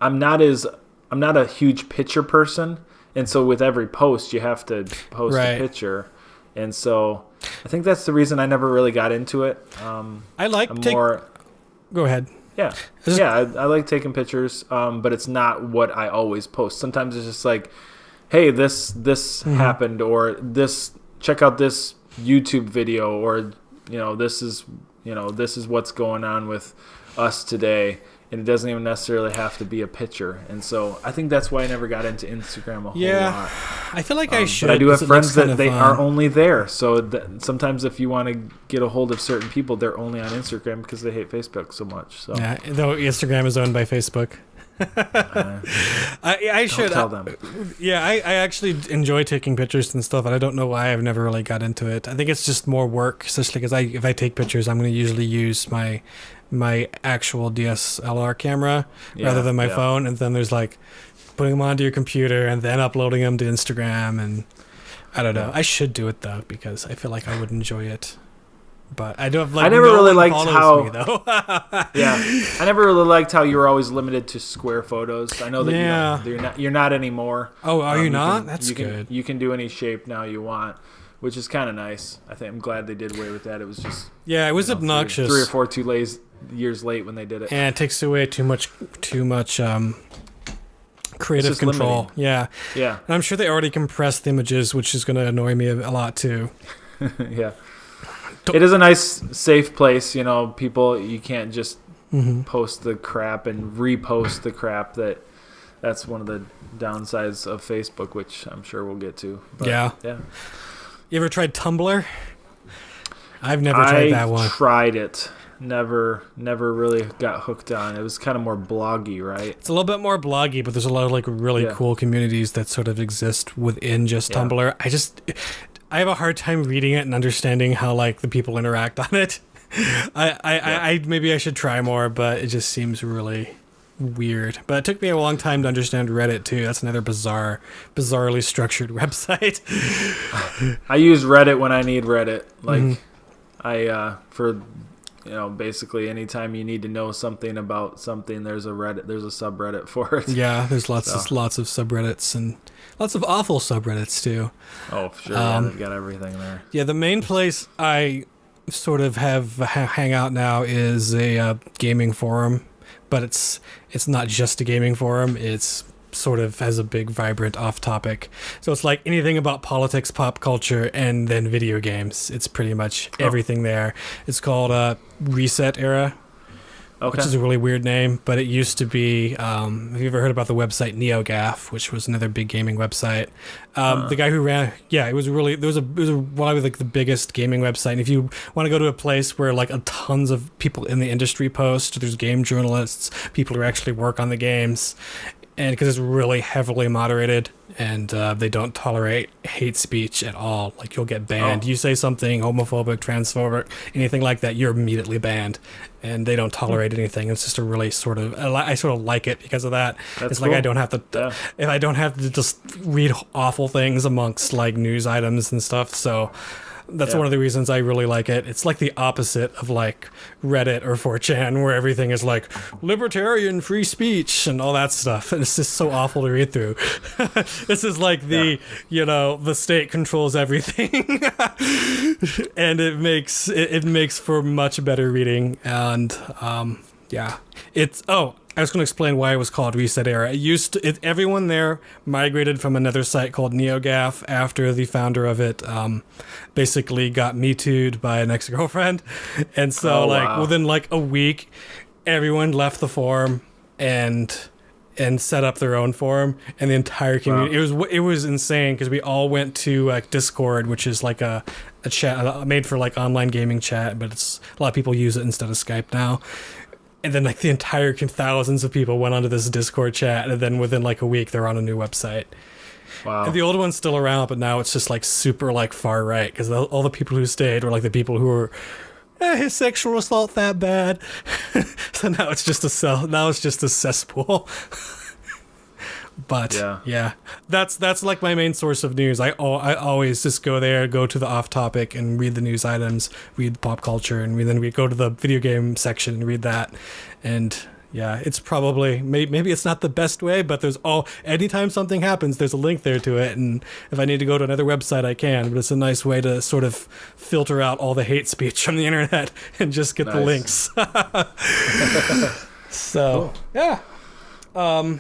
a huge picture person. And so with every post, you have to post a picture. And so I think that's the reason I never really got into it. I like Go ahead. Yeah. I like taking pictures, but it's not what I always post. Sometimes it's just like, hey, this happened, or check out this YouTube video, or this is what's going on with us today. And it doesn't even necessarily have to be a picture. And so I think that's why I never got into Instagram a whole lot. I feel like I should. But I do have friends that they are only there. So sometimes if you want to get a hold of certain people, they're only on Instagram because they hate Facebook so much. So Yeah, though Instagram is owned by Facebook. I should tell them. Yeah, I actually enjoy taking pictures and stuff, and I don't know why I've never really got into it. I think it's just more work, especially because if I take pictures, I'm going to usually use my actual DSLR camera rather than my phone, and then there's like putting them onto your computer and then uploading them to Instagram, and I don't know. I should do it though because I feel like I would enjoy it. But I don't have, like, I never really liked how me, though. I never really liked how you were always limited to square photos. I know that you're not anymore. Oh, are you not? That's good. You can do any shape now you want, which is kind of nice. I'm glad they did away with that. It was just it was obnoxious. 3 or 4 years late when they did it. And it takes away too much creative control. Limiting. Yeah. And I'm sure they already compressed the images, which is going to annoy me a lot too. Yeah. It is a nice, safe place. People, you can't just post the crap and repost the crap. That's one of the downsides of Facebook, which I'm sure we'll get to. But, yeah. You ever tried Tumblr? I've never tried that one. I tried it. Never really got hooked on. It was kind of more bloggy, right? It's a little bit more bloggy, but there's a lot of like really cool communities that sort of exist within just Tumblr. I have a hard time reading it and understanding how like the people interact on it. I maybe I should try more, but it just seems really weird. But it took me a long time to understand Reddit too. That's another bizarrely structured website. I use Reddit when I need Reddit. Like basically anytime you need to know something about something, there's a subreddit for it. Yeah, there's lots of subreddits and lots of awful subreddits too. Oh, for sure. They've got everything there. Yeah, the main place I sort of hang out now is a gaming forum, but it's not just a gaming forum. It's sort of has a big, vibrant off-topic. So it's like anything about politics, pop culture, and then video games. It's pretty much everything there. It's called Reset Era, which is a really weird name, but it used to be, have you ever heard about the website NeoGAF, which was another big gaming website? The guy who ran, it was probably like the biggest gaming website. And if you want to go to a place where like tons of people in the industry post, there's game journalists, people who actually work on the games, and because it's really heavily moderated, and they don't tolerate hate speech at all. Like, you'll get banned. You say something homophobic, transphobic, anything like that, you're immediately banned. And they don't tolerate anything. It's just a really I sort of like it because of that. It's like, I don't have to, if I don't have to just read awful things amongst like news items and stuff. So that's one of the reasons I really like it. It's like the opposite of like Reddit or 4chan, where everything is like libertarian free speech and all that stuff. And it's just so awful to read through. This is like the state controls everything. And it makes for much better reading. And I was going to explain why it was called Reset Era. Everyone there migrated from another site called NeoGAF after the founder of it basically got Me Too'd by an ex-girlfriend. And so within like a week, everyone left the forum and set up their own forum, and the entire community. It was insane because we all went to Discord, which is like a chat made for like online gaming chat, but a lot of people use it instead of Skype now. And then like the entire thousands of people went onto this Discord chat, and then within like a week they're on a new website. Wow. And the old one's still around, but now it's just like super like far right, because all the people who stayed were like the people who were his sexual assault that bad. So now it's just a cesspool. But that's like my main source of news. I always just go there, go to the off topic and read the news items, read pop culture, and then we go to the video game section and read that. And it's probably maybe it's not the best way, but anytime something happens, there's a link there to it. And if I need to go to another website, I can. But it's a nice way to sort of filter out all the hate speech from the internet and just get the links. So cool.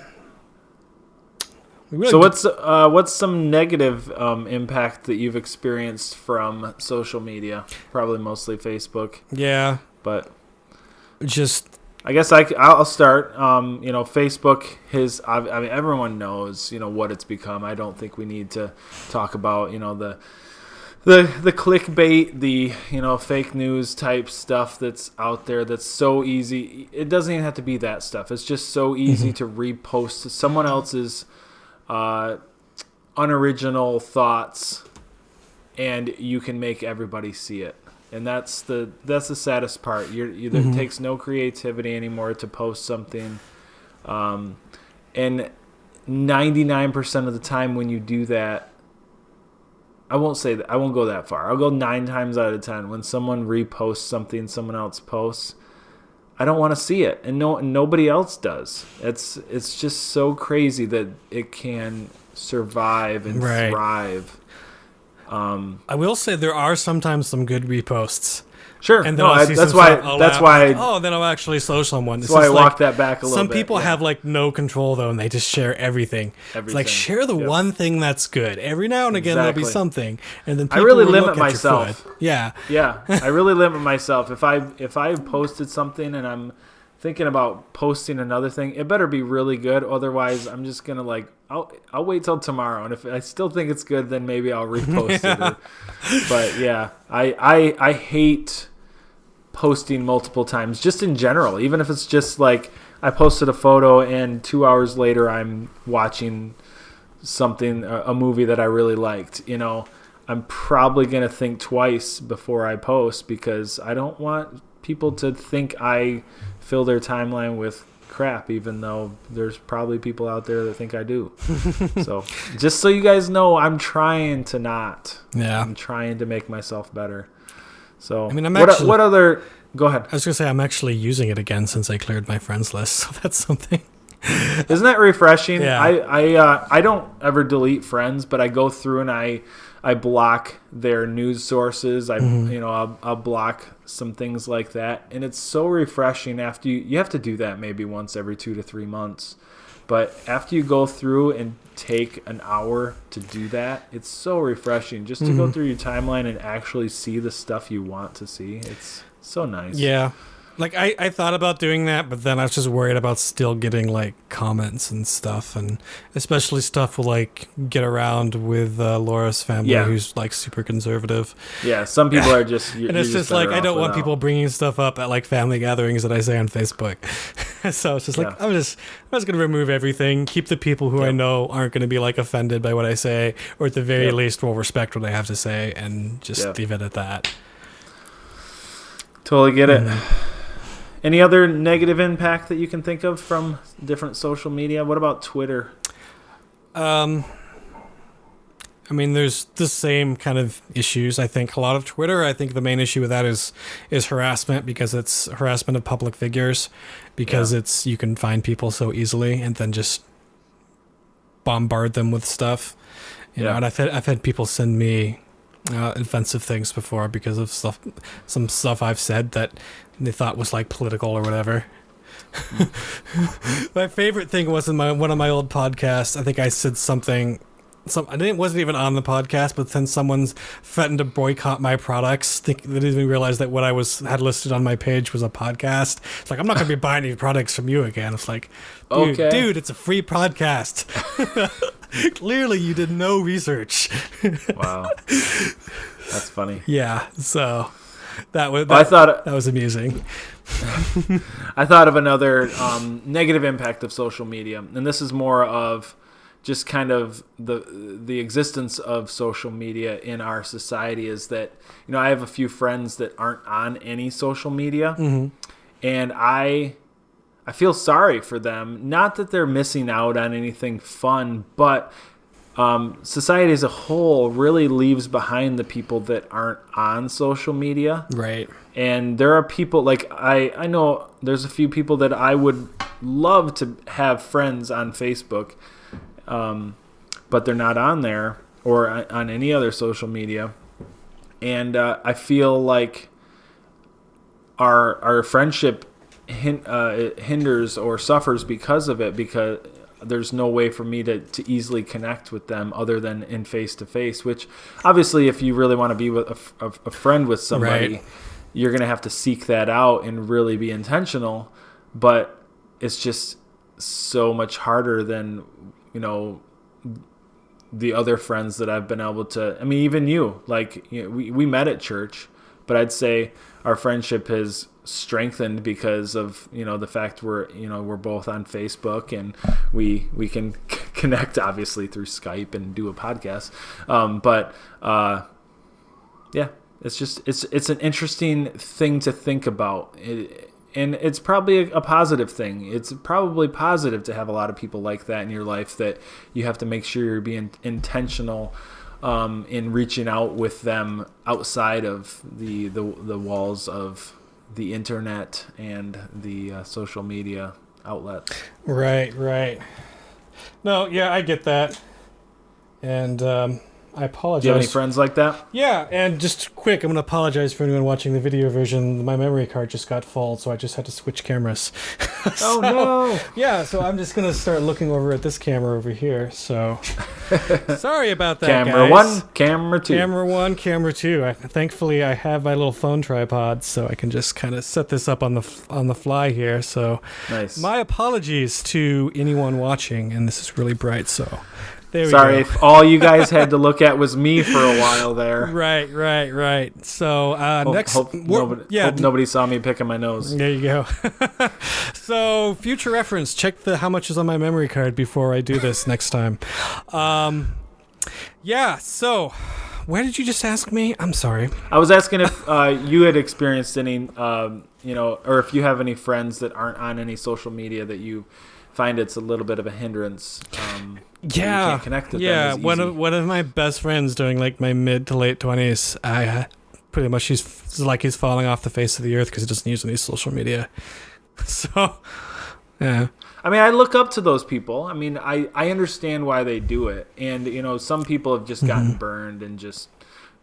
So what's some negative impact that you've experienced from social media? Probably mostly Facebook. Yeah, but I guess I'll start. Facebook everyone knows what it's become. I don't think we need to talk about the the clickbait, the fake news type stuff that's out there that's so easy. It doesn't even have to be that stuff. It's just so easy to repost someone else's unoriginal thoughts, and you can make everybody see it. And that's the saddest part. It takes no creativity anymore to post something, and 99% of the time when you do that, I won't say that. I won't go that far. I'll go 9 times out of 10 when someone reposts something someone else posts, I don't want to see it, and nobody else does. It's just so crazy that it can survive and thrive. I will say there are sometimes some good reposts. Sure. And then that's why. Then I'll actually show someone. That's why I walk that back a little bit. Some people have like no control though, and they just share everything. It's like share the one thing that's good. Every now and again there'll be something, and then people I really will limit look at myself. your foot. Yeah. I really limit myself. If I posted something and I'm thinking about posting another thing, it better be really good. Otherwise, I'm just gonna I'll wait till tomorrow, and if I still think it's good, then maybe I'll repost it. But yeah, I hate posting multiple times, just in general. Even if it's just like I posted a photo and 2 hours later I'm watching something, a movie that I really liked. I'm probably gonna think twice before I post, because I don't want people to think I fill their timeline with crap, even though there's probably people out there that think I do. So just so you guys know, I'm trying to not. Yeah. I'm trying to make myself better. So what other? Go ahead. I was gonna say I'm actually using it again since I cleared my friends list. So that's something. Isn't that refreshing? Yeah. I don't ever delete friends, but I go through and I block their news sources. I'll block some things like that, and it's so refreshing after you have to do that maybe once every 2 to 3 months. But after you go through and take an hour to do that, it's so refreshing just to go through your timeline and actually see the stuff you want to see. It's so nice. Yeah. Like, I thought about doing that, but then I was just worried about still getting, like, comments and stuff, and especially stuff will, like, get around with Laura's family, who's, like, super conservative. Yeah, some people are just... and it's just like, I don't want people bringing stuff up at, like, family gatherings that I say on Facebook. So it's just like, I'm just going to remove everything, keep the people who I know aren't going to be, like, offended by what I say, or at the very least will respect what I have to say, and just leave it at that. Totally get it. Any other negative impact that you can think of from different social media? What about Twitter? I mean, there's the same kind of issues. I think a lot of Twitter, I think the main issue with that is harassment, because it's harassment of public figures, because you can find people so easily and then just bombard them with stuff. You know, and I've had people send me offensive things before because of some stuff I've said that they thought was like political or whatever. My favorite thing was in one of my old podcasts. I think I said something. It wasn't even on the podcast, but then someone's threatened to boycott my products. They didn't even realize that what I had listed on my page was a podcast. It's like, I'm not going to be buying any products from you again. It's like, dude, it's a free podcast. Clearly, you did no research. Wow, that's funny. Yeah, so that was amusing. I thought of another negative impact of social media, and this is more of just kind of the existence of social media in our society. Is that, I have a few friends that aren't on any social media, and I feel sorry for them. Not that they're missing out on anything fun, but society as a whole really leaves behind the people that aren't on social media. Right. And there are people, like, I know there's a few people that I would love to have friends on Facebook, but they're not on there or on any other social media. And I feel like our friendship hinders or suffers because of it, because there's no way for me to easily connect with them other than in face-to-face, which obviously if you really want to be with a friend with somebody, you're going to have to seek that out and really be intentional. But it's just so much harder than, the other friends that I've been able to, I mean, even you, like, you know, we met at church, but I'd say our friendship has strengthened because of, you know, the fact we're both on Facebook, and we can connect obviously through Skype and do a podcast. Yeah, it's just, it's an interesting thing to think about. And it's probably a positive thing. It's probably positive to have a lot of people like that in your life, that you have to make sure you're being intentional in reaching out with them outside of the walls of the internet and the social media outlets. Right. No, yeah, I get that. And I apologize. Do you have any friends like that? Yeah, and just quick, I'm going to apologize for anyone watching the video version. My memory card just got full, so I just had to switch cameras. Oh, no. Yeah, so I'm just going to start looking over at this camera over here. So sorry about that, Camera guys. 1, camera 2. Camera 1, camera 2. Thankfully, I have my little phone tripod, so I can just kind of set this up on the fly here. So nice. My apologies to anyone watching, and this is really bright, so... Sorry if all you guys had to look at was me for a while there. Right. So hope nobody saw me picking my nose. There you go. So future reference, check how much is on my memory card before I do this next time. Yeah, so where did you just ask me? I'm sorry. I was asking if you had experienced any, or if you have any friends that aren't on any social media that you find it's a little bit of a hindrance. You can't connect with them as easy. One of my best friends during like my mid to late 20s, I pretty much he's falling off the face of the earth because he doesn't use any social media. So, yeah. I mean, I look up to those people. I mean, I understand why they do it, and you know, some people have just gotten burned and just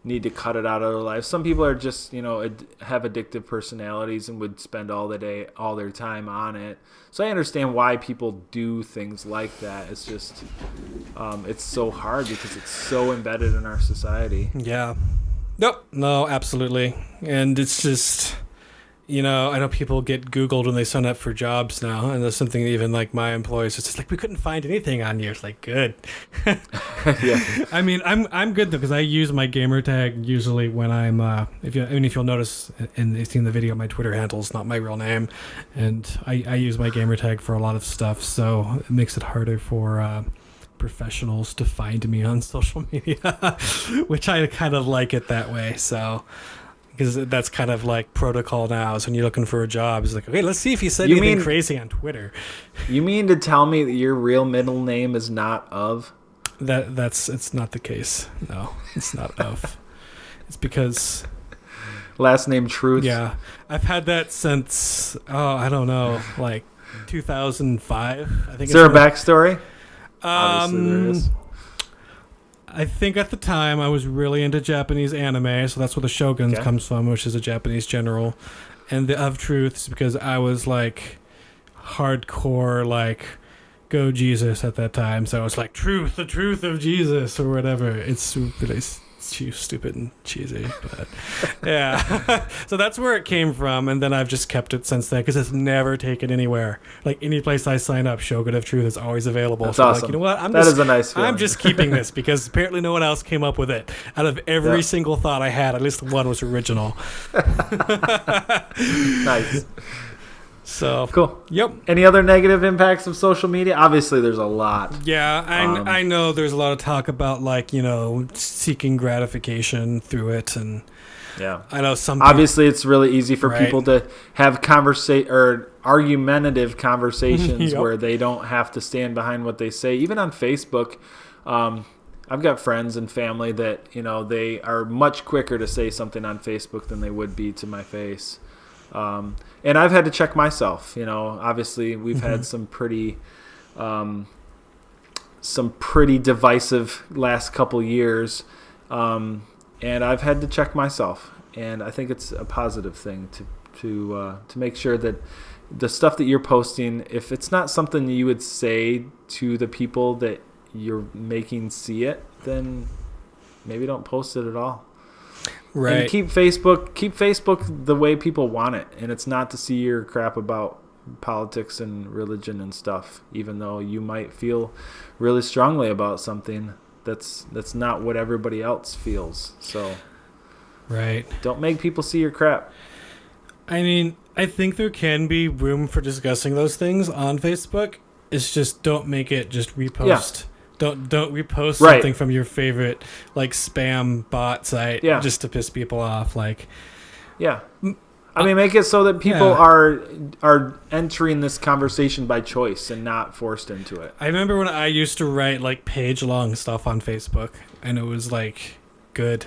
need to cut it out of their life. Some people are just, you know, have addictive personalities and would spend all their time on it. So I understand why people do things like that. It's just, it's so hard because it's so embedded in our society. Yeah. Nope. No, absolutely. And it's just, you know, I know people get Googled when they sign up for jobs now, and there's something even like my employees, it's just like, we couldn't find anything on you. It's like, good. Yeah. I mean, I'm good though, because I use my gamer tag usually when I'm, if you'll notice and you've seen the video, my Twitter handle is not my real name, and I use my gamer tag for a lot of stuff, so it makes it harder for professionals to find me on social media, which I kind of like it that way. So. Because that's kind of like protocol now. So when you're looking for a job, it's like, okay, let's see if he said anything crazy on Twitter. You mean to tell me that your real middle name is not of? It's not the case. No, it's not of. It's because last name Truth. Yeah, I've had that since I don't know, like 2005. I think. Is there a backstory? Obviously there is. I think at the time I was really into Japanese anime, so that's where the Shoguns comes from, which is a Japanese general. And the of truth is because I was like hardcore, like go Jesus at that time. So I was like, truth, the truth of Jesus, or whatever. It's really too stupid and cheesy, but yeah. So that's where it came from, and then I've just kept it since then because it's never taken anywhere. Like any place I sign up, Shogun of Truth is always available. That's so awesome. Like, you know what? That is a nice feeling. I'm just keeping this because apparently no one else came up with it. Out of every single thought I had, at least one was original. Nice. So cool. Yep. Any other negative impacts of social media? Obviously, there's a lot. Yeah, I know there's a lot of talk about, like, you know, seeking gratification through it, and yeah, I know some. Obviously, it's really easy for people to have argumentative conversations where they don't have to stand behind what they say. Even on Facebook, I've got friends and family that, you know, they are much quicker to say something on Facebook than they would be to my face. And I've had to check myself, you know, obviously we've had some pretty divisive last couple years. And I've had to check myself, and I think it's a positive thing to make sure that the stuff that you're posting, if it's not something you would say to the people that you're making see it, then maybe don't post it at all. Right. And keep Facebook the way people want it, and it's not to see your crap about politics and religion and stuff, even though you might feel really strongly about something. that's not what everybody else feels. So Right. don't make people see your crap. I mean, I think there can be room for discussing those things on Facebook. It's just don't make it just repost. Don't repost something from your favorite like spam bot site just to piss people off. Like, I mean, make it so that people are entering this conversation by choice and not forced into it. I remember when I used to write like page-long stuff on Facebook, and it was like good.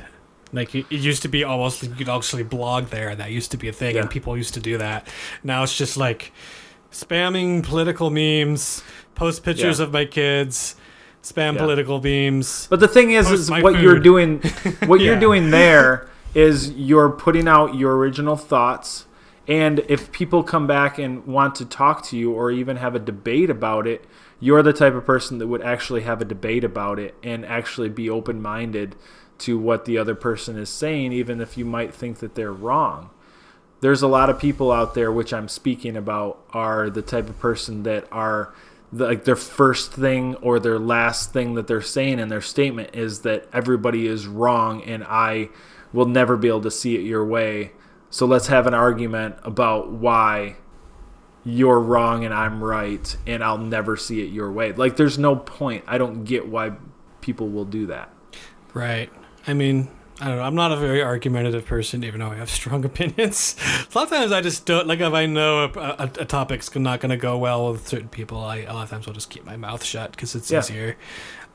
Like it used to be almost you could actually blog there, and that used to be a thing, and people used to do that. Now it's just like spamming political memes, post pictures of my kids, spam political memes. But the thing is what food. You're doing, what you're doing there is you're putting out your original thoughts, and if people come back and want to talk to you or even have a debate about it, you're the type of person that would actually have a debate about it and actually be open-minded to what the other person is saying, even if you might think that they're wrong. There's a lot of people out there, which I'm speaking about, are the type of person that are like their first thing or their last thing that they're saying in their statement is that everybody is wrong and I will never be able to see it your way. So let's have an argument about why you're wrong and I'm right and I'll never see it your way. Like, there's no point. I don't get why people will do that. Right. I mean, I don't know. I'm not a very argumentative person, even though I have strong opinions. A lot of times I just don't, like if I know a topic's not going to go well with certain people, a lot of times I'll just keep my mouth shut because it's easier.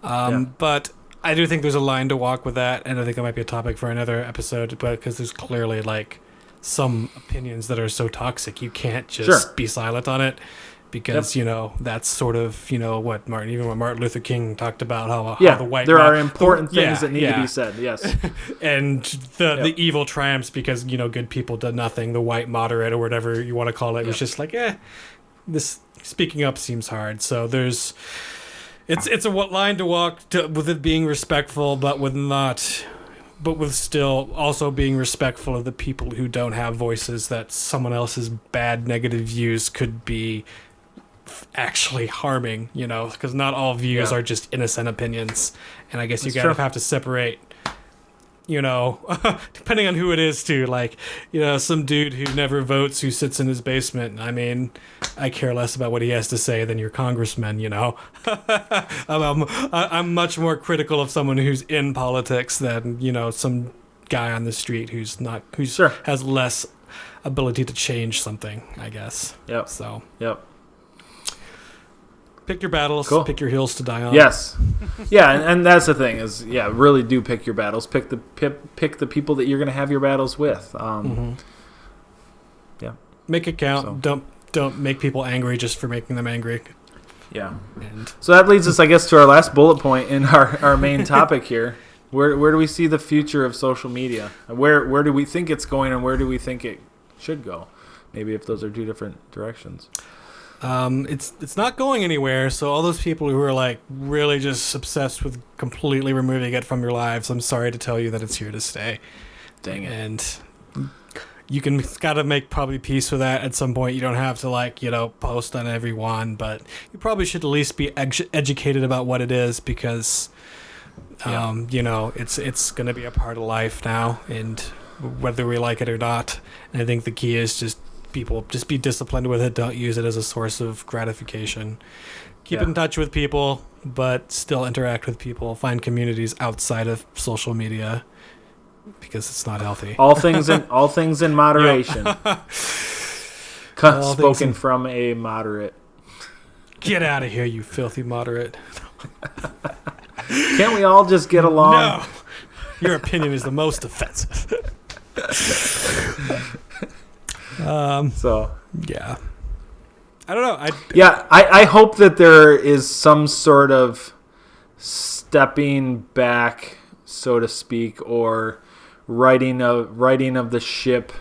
But I do think there's a line to walk with that, and I think that might be a topic for another episode, but because there's clearly like some opinions that are so toxic, you can't just be silent on it. Because, that's sort of, what Martin Luther King talked about, how the white... there are important things that need to be said, yes. And the evil triumphs because, good people did nothing. The white moderate or whatever you want to call it was just like, this speaking up seems hard. So there's... It's a line to walk with it being respectful, but with still also being respectful of the people who don't have voices that someone else's bad negative views could be actually harming, because not all views are just innocent opinions, and I guess you gotta have to separate, depending on who it is too. Like, some dude who never votes, who sits in his basement. I mean, I care less about what he has to say than your congressman. I'm much more critical of someone who's in politics than some guy on the street who's has less ability to change something, I guess. Yep. So. Yep. Pick your battles. Cool. Pick your hills to die on. Yes, and that's the thing is, really do pick your battles. Pick the people that you're going to have your battles with. Yeah, make it count. So. Don't make people angry just for making them angry. Yeah. So that leads us, I guess, to our last bullet point in our main topic here. Where do we see the future of social media? Where do we think it's going, and where do we think it should go? Maybe if those are two different directions. It's not going anywhere, so all those people who are like really just obsessed with completely removing it from your lives, I'm sorry to tell you that it's here to stay. Dang it. And you gotta make probably peace with that at some point. You don't have to post on every one, but you probably should at least be educated about what it is, because it's gonna be a part of life now, and whether we like it or not. And I think the key is just be disciplined with it. Don't use it as a source of gratification. Keep in touch with people, but still interact with people. Find communities outside of social media, because it's not healthy. All things in moderation. Spoken from a moderate. Get out of here, you filthy moderate. Can't we all just get along? No. Your opinion is the most offensive. Yeah, I don't know. I hope that there is some sort of stepping back, so to speak, or righting of the ship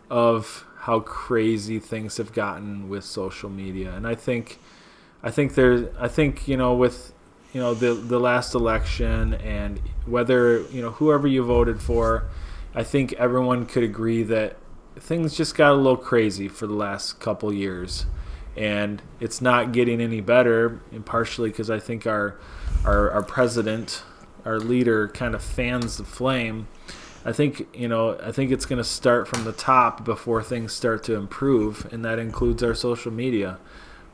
of how crazy things have gotten with social media. And I think with the last election, and whether whoever you voted for, I think everyone could agree that things just got a little crazy for the last couple years, and it's not getting any better. And partially because I think our president our leader kind of fans the flame, I think it's going to start from the top before things start to improve, and that includes our social media.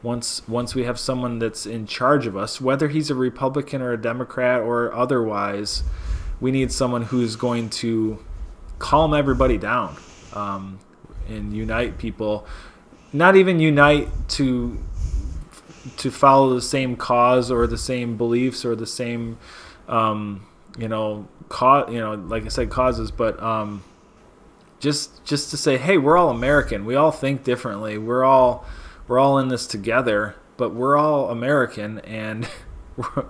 Once we have someone that's in charge of us, whether he's a Republican or a Democrat or otherwise, we need someone who's going to calm everybody down, and unite people. Not even unite to follow the same cause or the same beliefs or the same, like I said, causes, but just to say, hey, we're all American. We all think differently. We're all in this together, but we're all American, and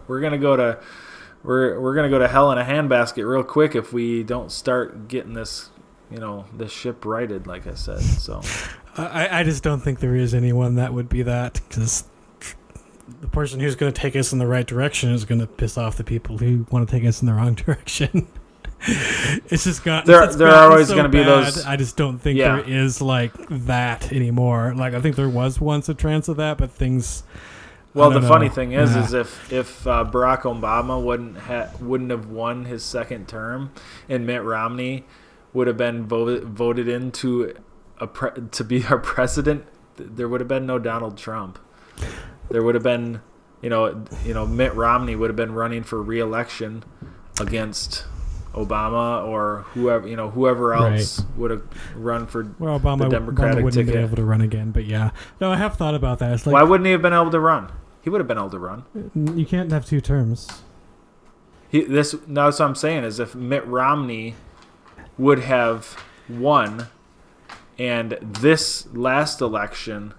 we're gonna go to hell in a handbasket real quick if we don't start getting this ship righted, like I said. So I just don't think there is anyone that would be that, because the person who's going to take us in the right direction is going to piss off the people who want to take us in the wrong direction. It's just got there are always going to be those. I just don't think there is like that anymore. Like I think there was once a chance of that, but things. Well, the funny thing is if Barack Obama wouldn't have won his second term, and Mitt Romney would have been voted into to be our president, there would have been no Donald Trump. There would have been, Mitt Romney would have been running for re-election against Obama or whoever else would have run for the Democratic wouldn't ticket. Be able to run again, but yeah, no, I have thought about that. It's like, why wouldn't he have been able to run? He would have been able to run. You can't have two terms. That's what I'm saying is if Mitt Romney would have won, and this last election,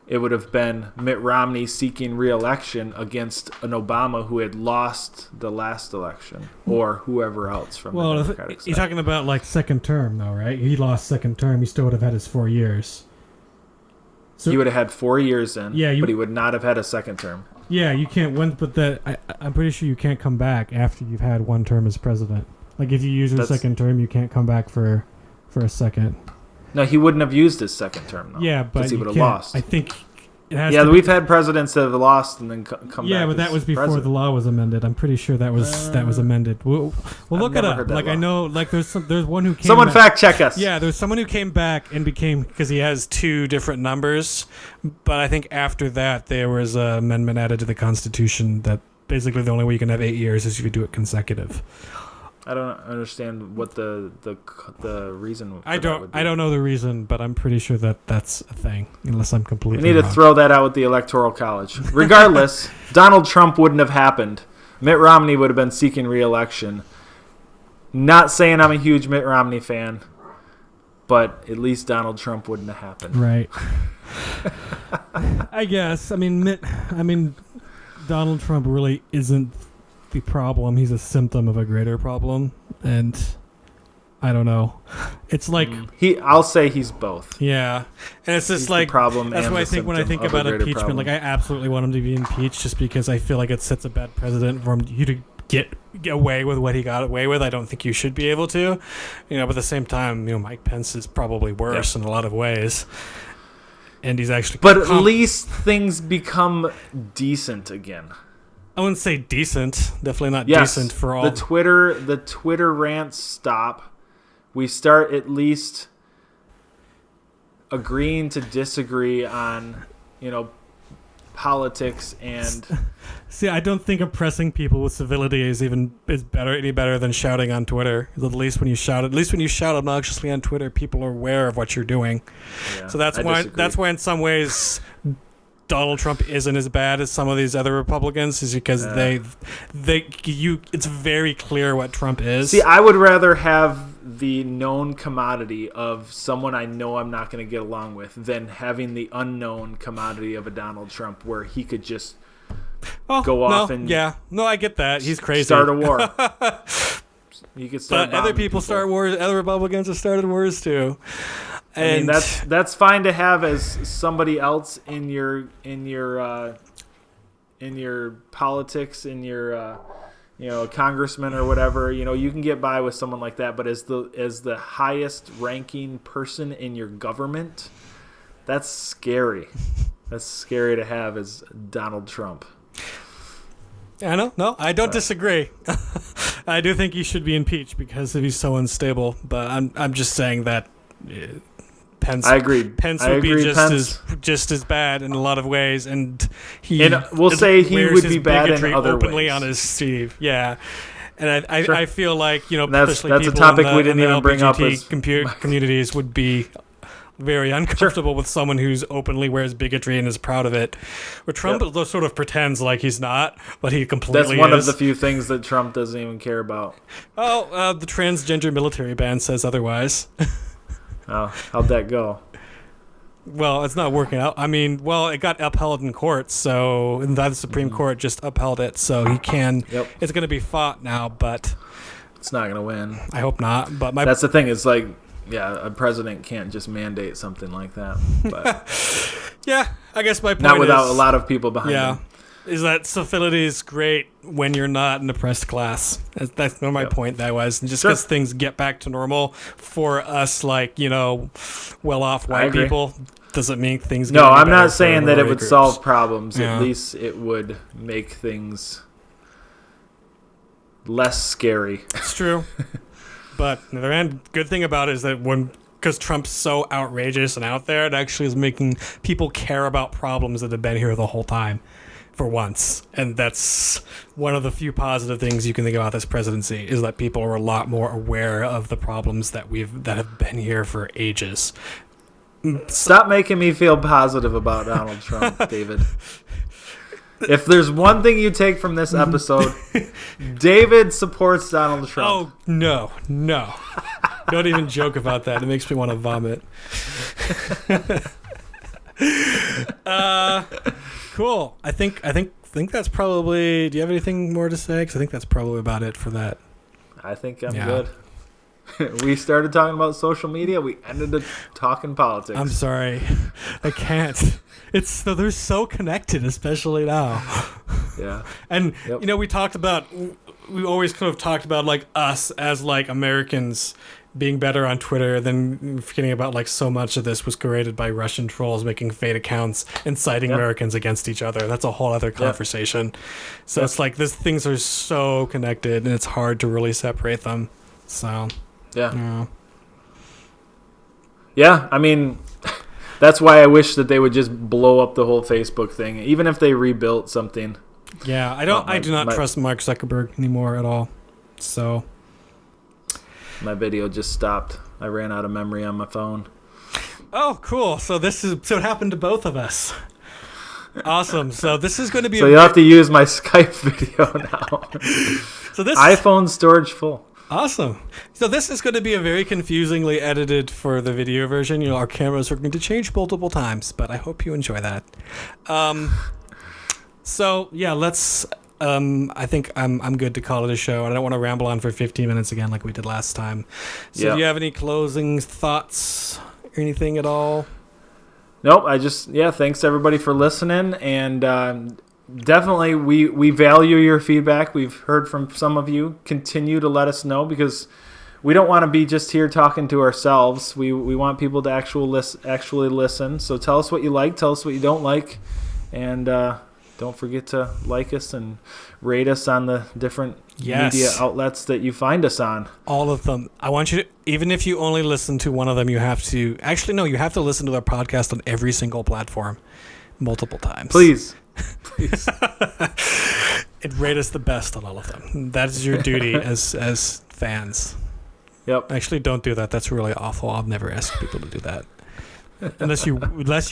it would have been Mitt Romney seeking re-election against an Obama who had lost the last election, or whoever else from the Democratic side. You're talking about like second term, though, right? He lost second term. He still would have had his 4 years. So, he would have had 4 years in, but he would not have had a second term. Yeah, you can't win, but I'm pretty sure you can't come back after you've had one term as president. Like if you use your second term, you can't come back for a second. No, he wouldn't have used his second term, though. Yeah, but he would have lost. I think it has we've had presidents that have lost and then come back. Yeah, but that was before the law was amended. I'm pretty sure that was amended. We'll look it up. Like I know, like there's one who came. Someone fact check us. Yeah, there's someone who came back and became, because he has two different numbers. But I think after that there was an amendment added to the Constitution that basically the only way you can have 8 years is if you do it consecutive. I don't understand what the reason. I don't know the reason, but I'm pretty sure that that's a thing, unless I'm completely. We need to throw that out with the Electoral College. Regardless, Donald Trump wouldn't have happened. Mitt Romney would have been seeking re-election. Not saying I'm a huge Mitt Romney fan, but at least Donald Trump wouldn't have happened. Right. I guess. I mean, Donald Trump really isn't the problem. He's a symptom of a greater problem, and I don't know. It's like I'll say he's both. Yeah, and it's just like problem. That's what I think when I think about impeachment. Problem. Like I absolutely want him to be impeached, just because I feel like it sets a bad precedent for you to get away with what he got away with. I don't think you should be able to, but at the same time, Mike Pence is probably worse in a lot of ways, and he's actually. But at least things become decent again. I wouldn't say decent. Definitely not decent for all. The Twitter rants stop. We start at least agreeing to disagree on, politics and. See, I don't think oppressing people with civility is any better than shouting on Twitter. At least when you shout obnoxiously on Twitter, people are aware of what you're doing. Yeah, so that's why in some ways Donald Trump isn't as bad as some of these other Republicans, is because it's very clear what Trump is. See, I would rather have the known commodity of someone I know I'm not going to get along with than having the unknown commodity of a Donald Trump where he could just go off and I get that. He's crazy. Start a war. You could start. But other people start wars. Other Republicans have started wars too. And that's fine to have as somebody else in your politics, in your congressman or whatever. You can get by with someone like that, but as the highest ranking person in your government, that's scary. That's scary to have as Donald Trump. I know. No, I don't disagree. I do think he should be impeached because he's so unstable. But I'm just saying that Pence. I agree. Pence would be just as bad in a lot of ways, and we'll say he would be bad in other openly ways. on his sleeve. Yeah. And Sure. I feel like, that's especially a people topic in the, we didn't even bring up as communities would be very uncomfortable with someone who's openly wears bigotry and is proud of it. Where Trump sort of pretends like he's not, but he completely is. That's one of the few things that Trump doesn't even care about. Oh, the transgender military ban says otherwise. Oh, how'd that go? Well, it's not working out. I mean, it got upheld in court, so the Supreme Court just upheld it, so he can. Yep. It's going to be fought now, but it's not going to win. I hope not. But that's the thing. It's like, a president can't just mandate something like that. But yeah, I guess my point not without a lot of people behind him. Is that civility is great when you're not an oppressed class. That's my point. That was just because things get back to normal for us, well-off white people, doesn't mean things. No, I'm not saying that it would solve problems. Yeah. At least it would make things less scary. It's true. But on the other hand, good thing about it is that because Trump's so outrageous and out there, it actually is making people care about problems that have been here the whole time. For once, and that's one of the few positive things you can think about this presidency is that people are a lot more aware of the problems that have been here for ages. Stop making me feel positive about Donald Trump, David. If there's one thing you take from this episode, David supports Donald Trump. Oh, no. Don't even joke about that. It makes me want to vomit. Cool. I think that's probably... Do you have anything more to say? Because I think that's probably about it for that. I think I'm good. We started talking about social media. We ended up talking politics. I'm sorry. I can't. They're so connected, especially now. Yeah. And, we talked about... We always kind of talked about, us as, Americans being better on Twitter, then forgetting about so much of this was created by Russian trolls making fake accounts, inciting Americans against each other. That's a whole other conversation. So it's these things are so connected and it's hard to really separate them. So yeah. I mean, that's why I wish that they would just blow up the whole Facebook thing, even if they rebuilt something. Yeah, I do not trust Mark Zuckerberg anymore at all. So my video just stopped. I ran out of memory on my phone. Oh, cool. So it happened to both of us. Awesome. So this is going to be... So you'll have to use my Skype video now. So this iPhone storage full. Awesome. So this is going to be a very confusingly edited for the video version. Our cameras are going to change multiple times, but I hope you enjoy that. So yeah, let's... I think I'm good to call it a show. I don't want to ramble on for 15 minutes again like we did last time. So do you have any closing thoughts or anything at all? Nope. Thanks everybody for listening. And definitely we value your feedback. We've heard from some of you. Continue to let us know because we don't want to be just here talking to ourselves. We want people to actually listen. So tell us what you like. Tell us what you don't like. And... don't forget to like us and rate us on the different media outlets that you find us on. All of them. I want you to, even if you only listen to one of them, you have to, you have to listen to our podcast on every single platform multiple times. Please. And rate us the best on all of them. That is your duty as fans. Yep. Actually, don't do that. That's really awful. I'll never ask people to do that. Unless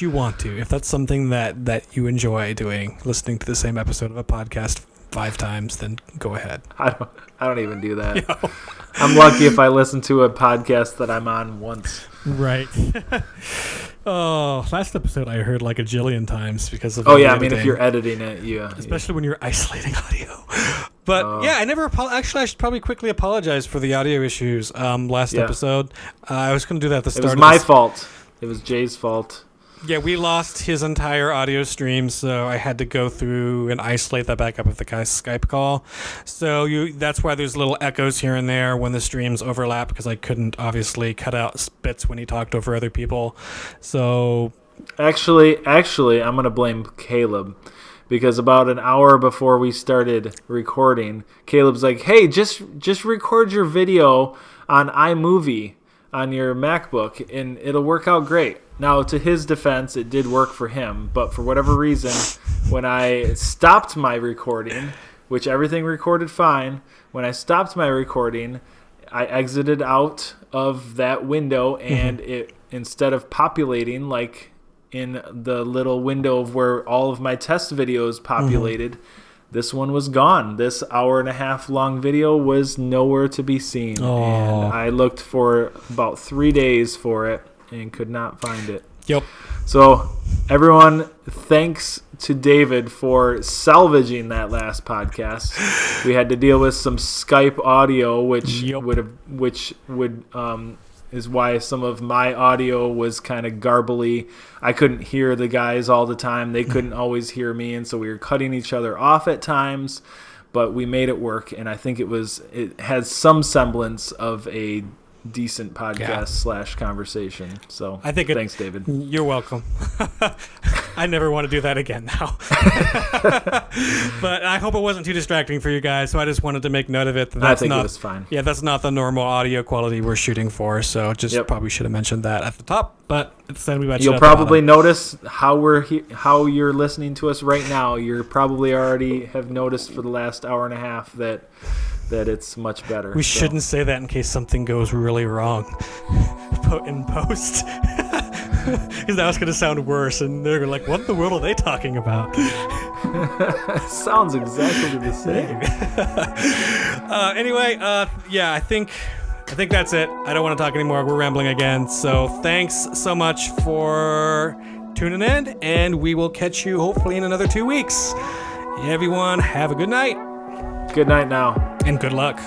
you want to. If that's something that you enjoy doing, listening to the same episode of a podcast 5 times, then go ahead. I don't even do that. I'm lucky if I listen to a podcast that I'm on once. Right. Oh, last episode I heard like a jillion times because of editing. I mean, if you're editing it, especially when you're isolating audio. But I never actually I should probably quickly apologize for the audio issues last episode. I was going to do that at the start. It was my fault. It was Jay's fault. Yeah, we lost his entire audio stream, so I had to go through and isolate that back up with the guy's Skype call. So that's why there's little echoes here and there when the streams overlap, because I couldn't obviously cut out bits when he talked over other people. So actually, I'm going to blame Caleb, because about an hour before we started recording, Caleb's like, "Hey, just record your video on iMovie on your MacBook, and it'll work out great." Now, to his defense, it did work for him, but for whatever reason, when I stopped my recording, which everything recorded fine, when I stopped my recording, I exited out of that window, and it, instead of populating like in the little window of where all of my test videos populated, this one was gone. This hour-and-a-half long video was nowhere to be seen. And I looked for about 3 days for it and could not find it. Yep. So, everyone, thanks to David for salvaging that last podcast. We had to deal with some Skype audio, which is why some of my audio was kind of garbly. I couldn't hear the guys all the time. They couldn't always hear me, and so we were cutting each other off at times. But we made it work, and I think it has some semblance of a decent podcast / conversation. So thanks, David. You're welcome. I never want to do that again now. But I hope it wasn't too distracting for you guys, so I just wanted to make note of it. I think it was fine. Yeah, that's not the normal audio quality we're shooting for, so probably should have mentioned that at the top, but instead we You'll probably notice how you're listening to us right now. You're probably already have noticed for the last hour and a half that it's much better. We shouldn't say that in case something goes really wrong in post. Because that was going to sound worse, and they're like, what in the world are they talking about? Sounds exactly the same. Anyway, I think that's it. I don't want to talk anymore. We're rambling again. So thanks so much for tuning in, and we will catch you hopefully in another 2 weeks. Everyone, have a good night. Good night now. And good luck.